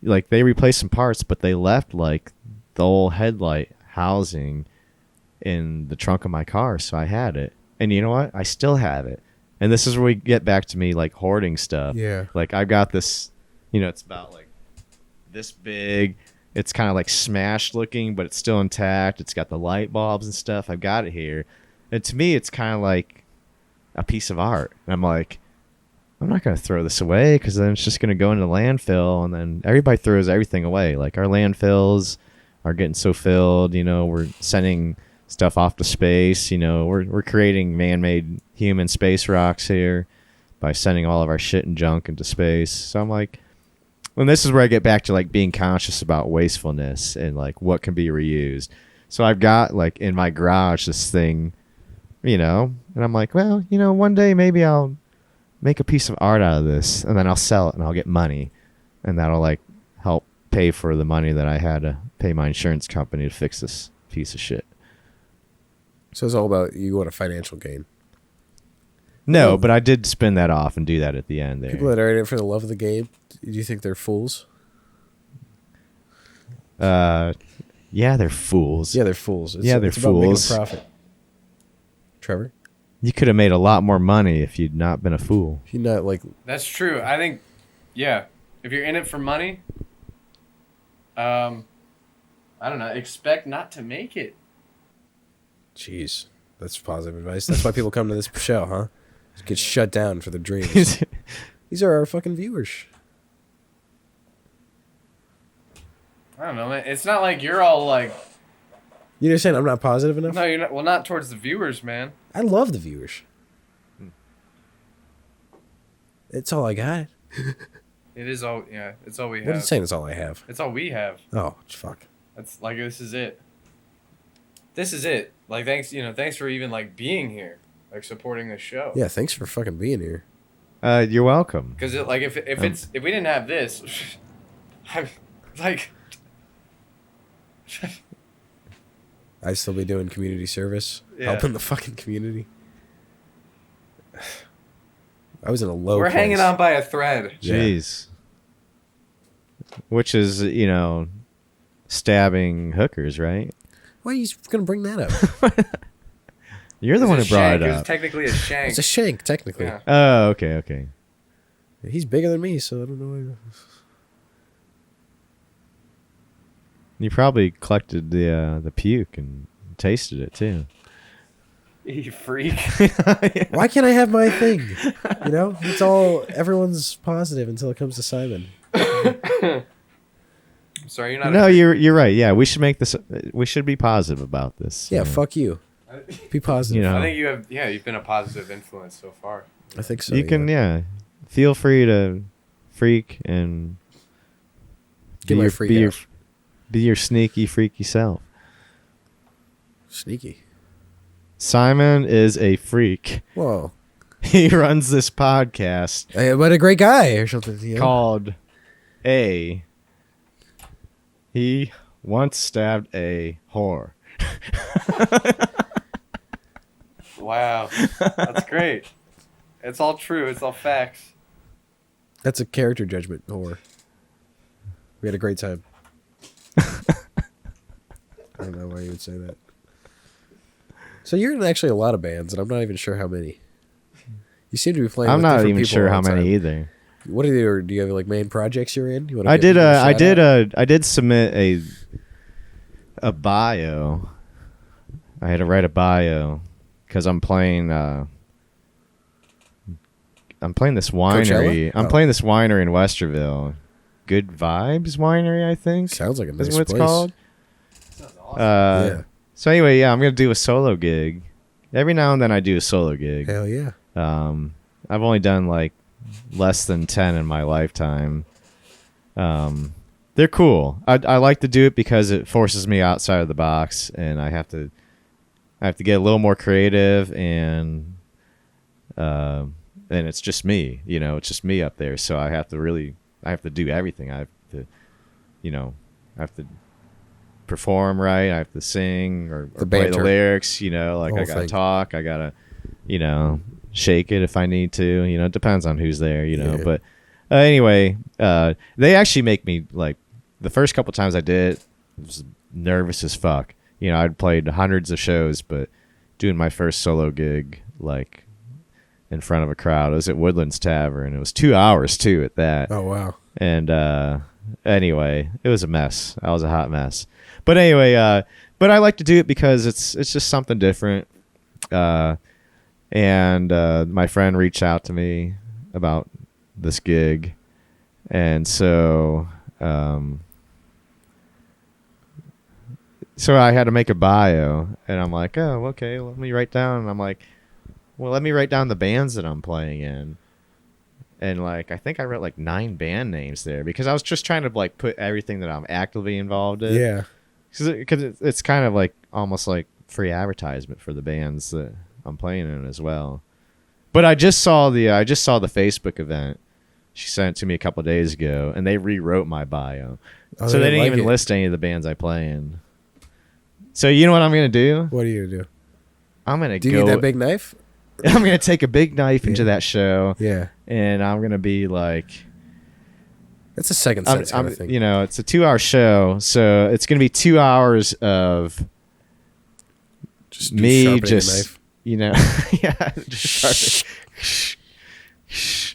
S4: like they replaced some parts, but they left like the old headlight housing in the trunk of my car, so I had it. And you know what? I still have it. And this is where we get back to me like hoarding stuff.
S1: Yeah.
S4: Like I've got this, it's about like this big. It's kind of like smashed looking, but it's still intact. It's got the light bulbs and stuff. I've got it here. And to me, it's kind of like a piece of art. And I'm like, I'm not going to throw this away because then it's just going to go into the landfill. And then everybody throws everything away. Like our landfills are getting so filled. We're sending stuff off to space. We're creating man-made human space rocks here by sending all of our shit and junk into space. So I'm like, and this is where I get back to like being conscious about wastefulness and like what can be reused. So I've got like in my garage this thing, and I'm like, well, one day maybe I'll make a piece of art out of this and then I'll sell it and I'll get money, and that'll like help pay for the money that I had to pay my insurance company to fix this piece of shit.
S1: So it's all about you want a financial gain.
S4: No, but I did spin that off and do that at the end there.
S1: People that are in it for the love of the game, do you think they're fools?
S4: Yeah, they're fools.
S1: Yeah, they're fools.
S4: They're
S1: it's about making a
S4: fools.
S1: profit. Trevor,
S4: You could have made a lot more money if you'd not been a fool.
S1: if you're not like,
S3: That's true. I think, yeah, if you're in it for money, I don't know, expect not to make it.
S1: jeez, that's positive advice. That's why people come to this show, huh? Just get shut down for their dreams. These are our fucking viewers.
S3: I don't know, man. It's not like you're all like,
S1: You're saying I'm not positive enough?
S3: no, you're not. Well, not towards the viewers, man.
S1: I love the viewers. It's all I got.
S3: It is all, yeah. It's all we
S1: What are you
S3: have.
S1: saying? It's all I have.
S3: It's all we have.
S1: Oh, fuck.
S3: That's like this is it. This is it. Like thanks for even like being here, like supporting the show.
S1: Yeah, thanks for fucking being here.
S4: You're welcome.
S3: Because like if we didn't have this, I'm like.
S1: I'd still be doing community service,
S3: Yeah.
S1: helping the fucking community. I was in a low
S3: We're
S1: place.
S3: hanging on by a thread.
S1: Yeah.
S4: Jeez. Which is, stabbing hookers, right?
S1: Why are you going to bring that up?
S4: You're the
S3: It's
S4: one
S3: a
S4: who brought
S3: shank.
S4: it
S3: It was
S4: up.
S3: technically a shank.
S1: It's a shank, technically.
S3: Yeah.
S4: Oh, okay.
S1: He's bigger than me, so I don't know why.
S4: You probably collected the puke and tasted it too.
S3: You freak.
S1: Why can't I have my thing? You know? It's all, everyone's positive until it comes to Simon.
S3: I'm sorry, you're not.
S4: No, you're right. Yeah, we should make this. We should be positive about this.
S1: Yeah,
S4: you know.
S1: fuck you. Be positive.
S4: You know.
S3: I think you have. Yeah, you've been a positive influence so far.
S1: I think so.
S4: You can, feel free to freak and
S1: Get my freak out.
S4: be your sneaky, freaky self.
S1: Sneaky.
S4: Simon is a freak.
S1: Whoa.
S4: He runs this podcast
S1: Hey, but a great guy or something. You know?
S4: called A. He once stabbed a whore.
S3: Wow, that's great. It's all true. It's all facts.
S1: That's a character judgment whore. We had a great time. I don't know why you would say that. So you're in actually a lot of bands, and I'm not even sure how many. You seem to be playing.
S4: I'm
S1: with
S4: not
S1: different
S4: even
S1: people
S4: sure
S1: all
S4: how
S1: the
S4: many
S1: time.
S4: either.
S1: What do you do? You have like main projects you're in? You wanna
S4: I
S1: give
S4: did.
S1: a shout out?
S4: I did submit a bio. I had to write a bio because I'm playing. I'm playing this winery.
S1: Coachella?
S4: I'm
S1: Oh.
S4: playing this winery in Westerville. Good Vibes Winery, I think.
S1: Sounds like a nice
S4: Is what it's
S1: place.
S4: called.
S3: Sounds awesome.
S1: Yeah.
S4: So anyway, yeah, I'm gonna do a solo gig. Every now and then I do a solo gig.
S1: Hell yeah.
S4: I've only done like less than 10 in my lifetime. They're cool. I like to do it because it forces me outside of the box, and I have to get a little more creative, and it's just me. It's just me up there. So I have to do everything. I have to perform right. I have to sing or
S1: The
S4: play the
S1: banter.
S4: lyrics. I
S1: whole
S4: gotta
S1: thing.
S4: talk. I gotta, shake it if I need to. It depends on who's there.
S1: Yeah.
S4: But anyway, they actually make me like the first couple times I did it, I was nervous as fuck. I'd played hundreds of shows, but doing my first solo gig like in front of a crowd, it was at Woodlands Tavern. It was 2 hours too at that.
S1: Oh wow.
S4: And anyway, it was a mess. I was a hot mess. But anyway, but I like to do it because it's just something different. And my friend reached out to me about this gig, and so I had to make a bio, and I'm like, oh, okay, let me write down. And I'm like, well, let me write down the bands that I'm playing in. And like, I think I wrote like 9 band names there because I was just trying to like put everything that I'm actively involved in.
S1: Yeah.
S4: Because it's kind of like almost like free advertisement for the bands that I'm playing in as well. But I just saw the Facebook event. She sent it to me a couple of days ago, and they rewrote my bio.
S1: Oh,
S4: So they didn't
S1: like
S4: even
S1: it.
S4: list any of the bands I play in. So you know what I'm gonna do?
S1: What are you gonna do?
S4: I'm gonna
S1: Do you
S4: go.
S1: need that big knife?
S4: I'm gonna take a big knife into that show,
S1: Yeah.
S4: and I'm gonna be like,
S1: That's a second sense kind of thing.
S4: you know, it's a 2-hour show, so it's gonna be 2 hours of
S1: Just
S4: me
S1: sharpening the
S4: just,
S1: knife.
S4: you know, yeah, just sharpening.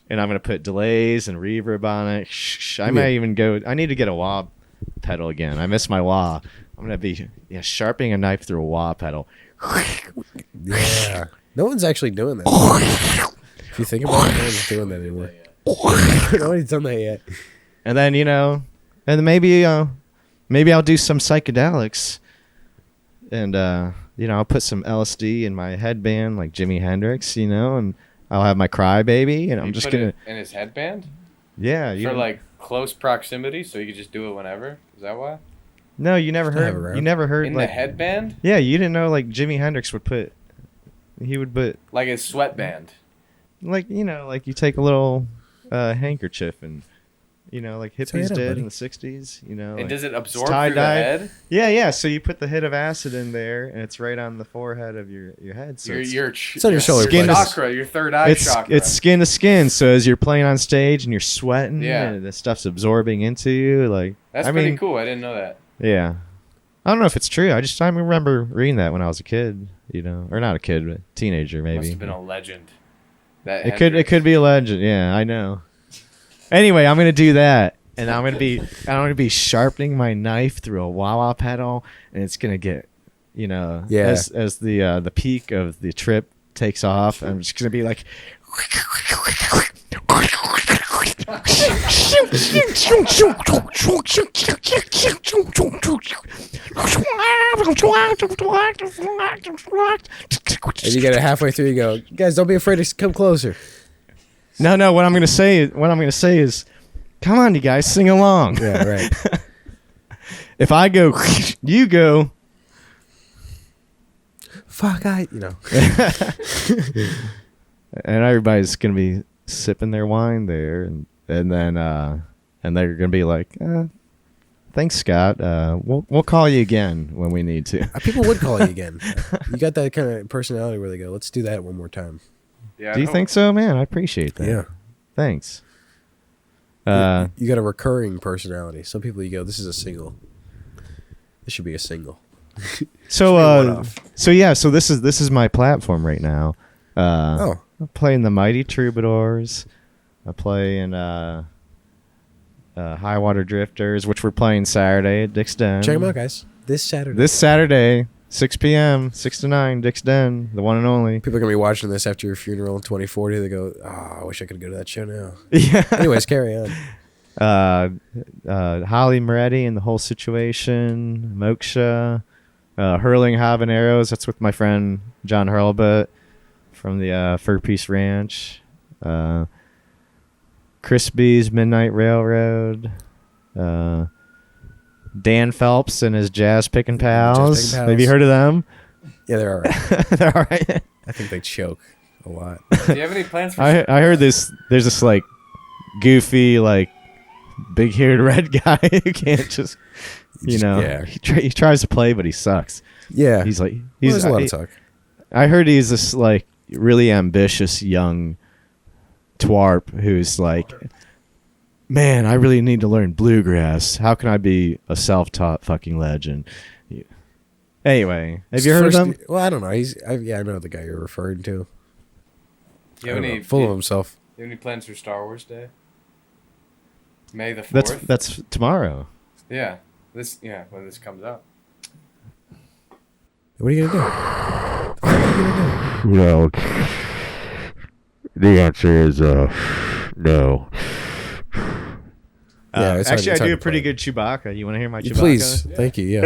S4: And I'm gonna put delays and reverb on it. I might even go. I need to get a wah pedal again. I miss my wah. I'm gonna be sharpening a knife through a wah pedal.
S1: Yeah. No one's actually doing that. If you think about it, no one's doing that anymore. Nobody's done that yet.
S4: And then and then maybe I'll do some psychedelics, and I'll put some LSD in my headband like Jimi Hendrix, and I'll have my crybaby, and I'm
S3: You
S4: just
S3: put
S4: gonna
S3: it in his headband
S4: for
S3: for close proximity, so you could just do it whenever. Is that why?
S4: No, you never
S1: Have it
S4: heard.
S1: around.
S4: You never heard
S3: In
S4: like
S3: the headband,
S4: yeah, you didn't know like Jimi Hendrix would put. He would put
S3: like his sweatband.
S4: like like you take a little handkerchief and like
S1: Tie
S4: hippies
S1: it up,
S4: did
S1: buddy.
S4: in the 60s,
S3: And
S4: like,
S3: does it absorb
S4: tie
S3: through the
S4: dye.
S3: head?
S4: Yeah, so you put the hit of acid in there and it's right on the forehead of your head, so it's
S1: It's on your shoulder
S4: Skin
S1: blades.
S3: chakra, your third eye
S4: it's,
S3: chakra.
S4: it's skin to skin, so as you're playing on stage and you're sweating
S3: Yeah.
S4: and the stuff's absorbing into you, like
S3: That's
S4: I
S3: pretty
S4: mean,
S3: cool. I didn't know that.
S4: Yeah. I don't know if it's true. I remember reading that when I was a kid, or not a kid, but teenager maybe.
S3: Must have been a legend. That
S4: It
S3: Hendrix.
S4: could be a legend. Yeah, I know. Anyway, I'm gonna do that, and I'm gonna be sharpening my knife through a wah-wah pedal, and it's gonna get,
S1: Yeah.
S4: as the peak of the trip takes off, I'm just gonna be like.
S1: And you get it halfway through, you go, guys, don't be afraid to come closer.
S4: No. What I'm gonna say is, come on, you guys, sing along.
S1: Yeah, right.
S4: If I go, you go.
S1: Fuck, and
S4: And everybody's gonna be sipping their wine there, and then they're gonna be like, "Thanks, Scott. We'll call you again when we need to."
S1: people would call you again. You got that kind of personality where they go, let's do that one more time.
S3: Yeah,
S4: Do you think so, man? I appreciate that.
S1: Yeah.
S4: Thanks.
S1: You got a recurring personality. Some people you go, this is a single. This should be a single.
S4: So
S1: one-off.
S4: so this is my platform right now.
S1: Oh.
S4: I'm playing the Mighty Troubadours. I play in High Water Drifters, which we're playing Saturday at Dick's Den.
S1: Check them out, guys. This Saturday.
S4: This Saturday, 6 p.m., 6 to 9, Dick's Den, the one and only.
S1: People are going to be watching this after your funeral in 2040. They go, oh, I wish I could go to that show now.
S4: Yeah.
S1: Anyways, carry on.
S4: Holly Moretti and the whole situation, Moksha, Hurling Habaneros. That's with my friend John Hurlbut from the Fur Piece Ranch. Crispy's Midnight Railroad. Dan Phelps and his Jazz Pickin' Pals.
S1: Pickin' Pals.
S4: Have you heard of them?
S1: Yeah, they're all right.
S4: They're all right.
S1: I think they choke a lot.
S3: Do you have any plans for?
S4: I heard there's this like goofy like big-haired red guy who can't just
S1: Yeah.
S4: he tries to play but he sucks.
S1: Yeah.
S4: He's like
S1: Well,
S4: he's
S1: there's a lot of talk.
S4: I heard he's this like really ambitious young twarp who's like, man, I really need to learn bluegrass. How can I be a self-taught fucking legend? Anyway, have you heard of him?
S1: Well, I don't know. I know the guy you're referring to.
S3: Do you have any
S1: Full of himself.
S3: Do you have any plans for Star Wars Day? May the 4th?
S4: That's tomorrow.
S3: Yeah. When this comes out.
S1: What are you gonna do? What are you gonna
S5: Well, the answer is no.
S1: Yeah, it's hard-
S4: Actually,
S1: it's
S4: I
S1: hard
S4: do a
S1: to
S4: pretty
S1: play.
S4: good Chewbacca. You want to hear my
S1: do?
S4: Chewbacca?
S1: Please, thank you. Yeah,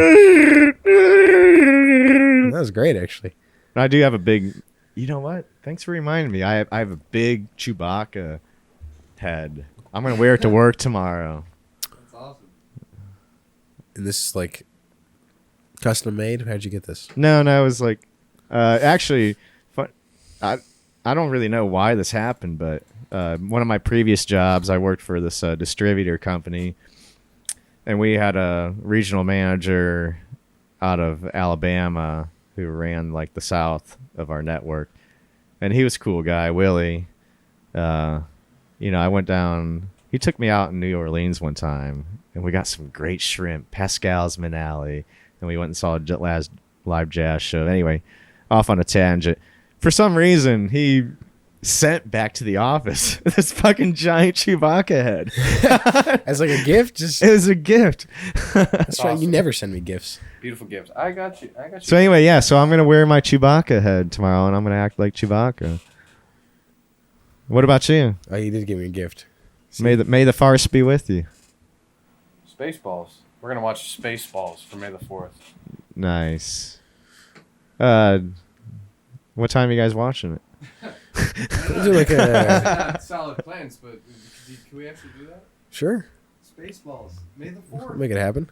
S1: that was great, actually.
S4: I do have a big. You know what? Thanks for reminding me. I have a big Chewbacca head. I'm gonna wear it to work tomorrow.
S3: That's awesome.
S1: And this is like custom made. How'd you get this?
S4: No, it was like, actually, I don't really know why this happened, but one of my previous jobs, I worked for this distributor company, and we had a regional manager out of Alabama who ran like the south of our network, and he was a cool guy, Willie. I went down. He took me out in New Orleans one time, and we got some great shrimp, Pascal's Manali, and we went and saw a last live jazz show. Anyway, off on a tangent. For some reason, he sent back to the office this fucking giant Chewbacca head.
S1: As like a gift, just
S4: It was a gift.
S1: that's right. You
S3: awesome.
S1: never send me gifts.
S3: Beautiful gift. I got you.
S4: So anyway, yeah. So I'm gonna wear my Chewbacca head tomorrow, and I'm gonna act like Chewbacca. What about you?
S1: Oh, you did give me a gift.
S4: May the farce be with you.
S3: Spaceballs. We're gonna watch Spaceballs for May the 4th.
S4: Nice. What time are you guys watching it?
S1: We'll do like a
S2: solid plans, but can we actually do that?
S1: sure.
S2: Spaceballs. May the
S1: We'll
S2: 4th.
S1: make it happen.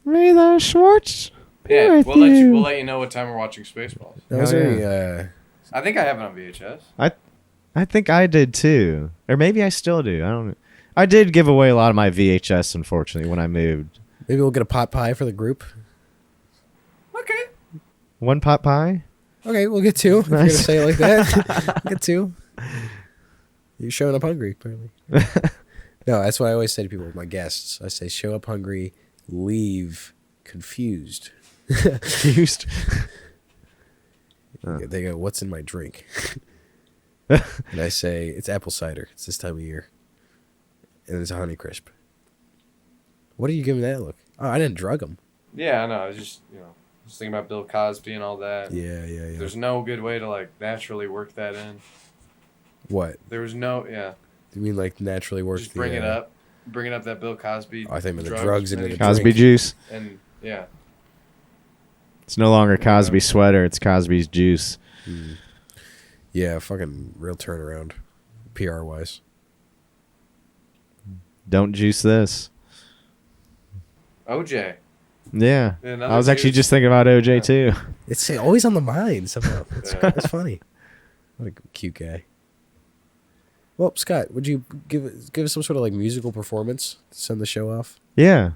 S4: May the Schwartz be
S3: Yeah,
S4: with
S3: we'll
S4: you.
S3: let you know what time we're watching Spaceballs.
S1: Now, is
S4: Oh,
S1: there any,
S3: I think I have it on VHS.
S4: I think I did too, or maybe I still do. I don't know. I did give away a lot of my VHS, unfortunately, when I moved.
S1: maybe we'll get a pot pie for the group.
S3: Okay.
S4: One pot pie.
S1: Okay, we'll get two. If you're gonna
S4: Nice.
S1: say it like that. Get two. You're showing up hungry, apparently. No, that's what I always say to people with my guests. I say, show up hungry, leave confused.
S4: Confused.
S1: They go, what's in my drink? And I say, it's apple cider. It's this time of year. And it's a Honey Crisp. What are you giving that look? Oh, I didn't drug them.
S3: Yeah, I know. I was just just thinking about Bill Cosby and all that.
S1: Yeah.
S3: There's no good way to like naturally work that in.
S1: What?
S3: There was no
S1: Do you mean like naturally work?
S3: Just bring it up. Bringing up that Bill Cosby.
S1: I think the drugs into the
S4: Cosby
S1: drink.
S4: juice.
S3: And yeah.
S4: It's no longer Cosby sweater. It's Cosby's juice.
S1: Yeah, fucking real turnaround, PR wise.
S4: Don't juice this.
S3: OJ.
S4: Yeah.
S3: Another
S4: I was actually
S3: juice.
S4: just thinking about OJ
S3: Yeah.
S4: too.
S1: It's always on the mind somehow. It's,
S3: Yeah.
S1: it's funny. What a cute guy. Well, Scott, would you give us some sort of like musical performance to send the show off?
S4: Yeah.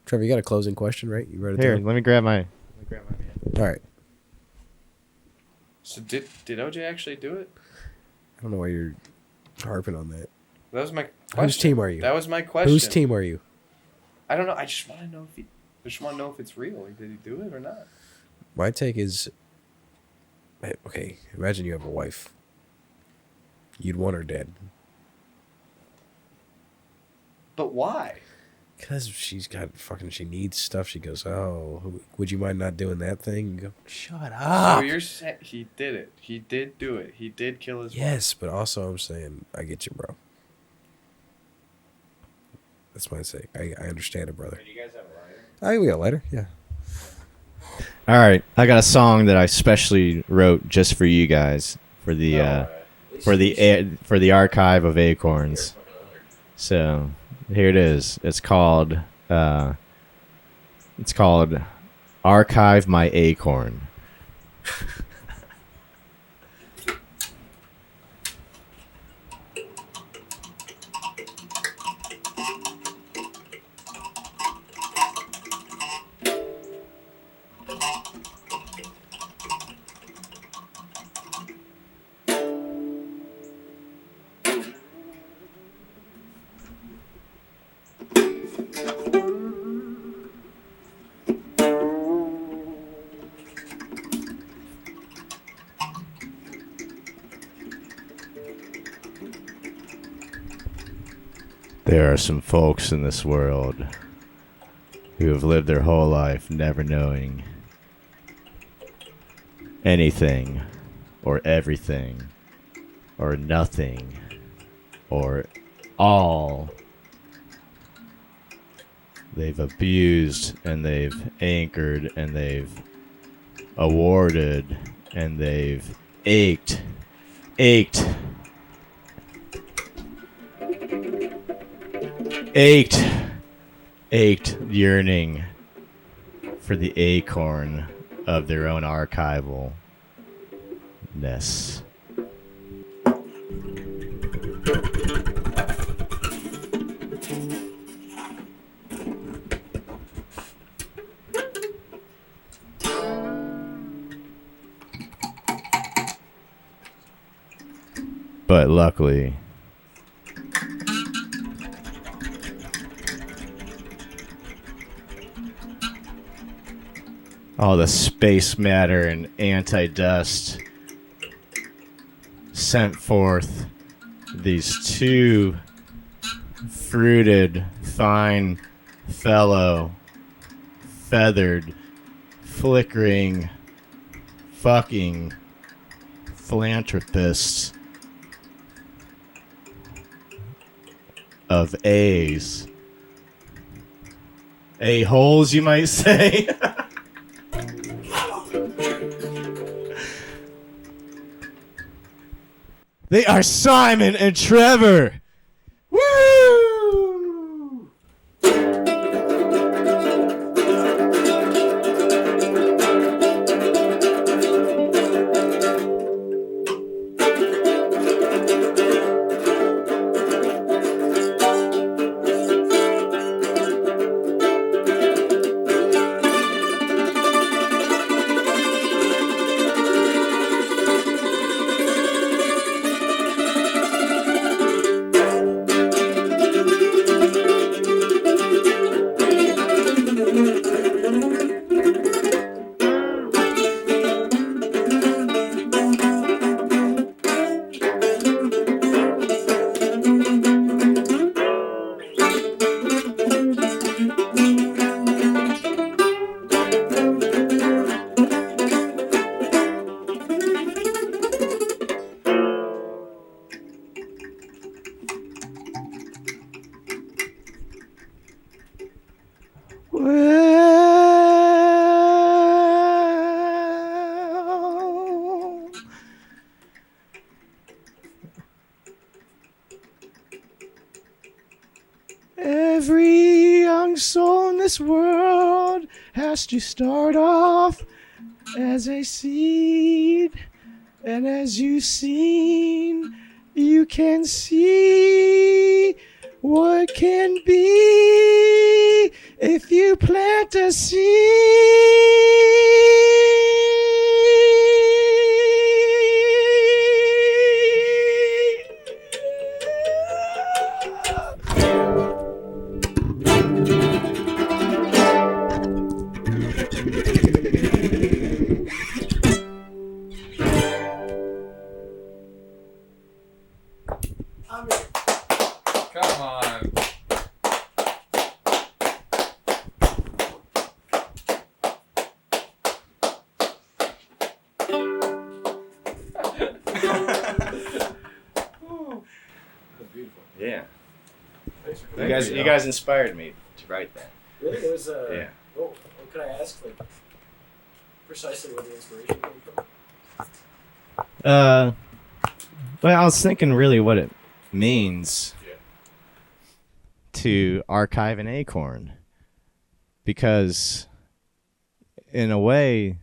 S1: Trevor, you got a closing question, right? You wrote it
S4: Here,
S1: down.
S4: let me grab my.
S1: All right.
S3: So did OJ actually do it?
S1: I don't know why you're harping on that.
S3: That was my question.
S1: Whose team are you?
S3: That was my question.
S1: Whose team are you?
S3: I don't know. I just want to know if it's real. Did he do it or not?
S1: My take is, okay, imagine you have a wife. You'd want her dead.
S3: But why?
S1: Because she needs stuff. She goes, oh, would you mind not doing that thing? You go, shut up.
S3: So you're saying he did it. He did do it. He did kill his wife.
S1: Yes, but also I'm saying, I get you, bro. That's my sake. I understand it, brother.
S3: Do you guys have a lighter?
S1: I think we got a lighter, yeah.
S4: All right, I got a song that I specially wrote just for you guys for the for the archive of Acorns. So here it is. It's called Archive My Acorn. There are some folks in this world who have lived their whole life never knowing anything or everything or nothing or all. They've abused and they've anchored and they've awarded and they've ached, yearning for the acorn of their own archivalness. But luckily, all the space matter and anti-dust sent forth these two fruited, fine fellow, feathered, flickering, fucking philanthropists of A's. A-holes, you might say. They are Simon and Trevor. Woo! Well, every young soul in this world has to start off as a seed, and as you've seen, you can see what can be if you plant a
S3: Come on.
S4: yeah. You guys inspired me to write that.
S1: Really? It was,
S4: Yeah.
S1: Well, could I ask, like, precisely where the inspiration came from?
S4: Well, I was thinking really what it means to archive an acorn, because in a way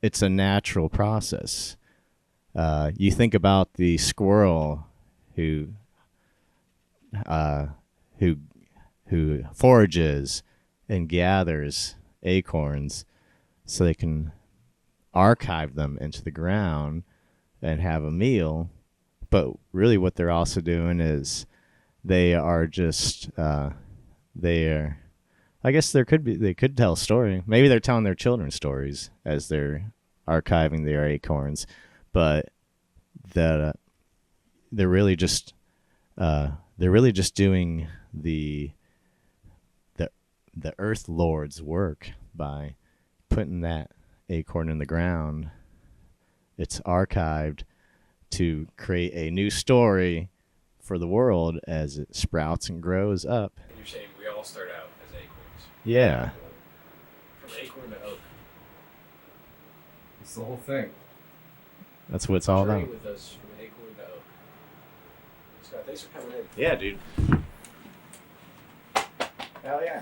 S4: it's a natural process. You think about the squirrel who forages and gathers acorns so they can archive them into the ground and have a meal. But really what they're also doing is they are just I guess they could tell a story. Maybe they're telling their children stories as they're archiving their acorns, but they're really just doing the Earth Lord's work by putting that acorn in the ground. It's archived to create a new story for the world as it sprouts and grows up.
S1: And you're saying we all start out as acorns.
S4: Yeah.
S1: From acorn to oak.
S3: It's the whole thing.
S4: That's what it's all
S1: Journey
S4: about.
S1: with us from acorn to oak. Scott, thanks for coming in.
S4: Yeah, dude. Hell yeah.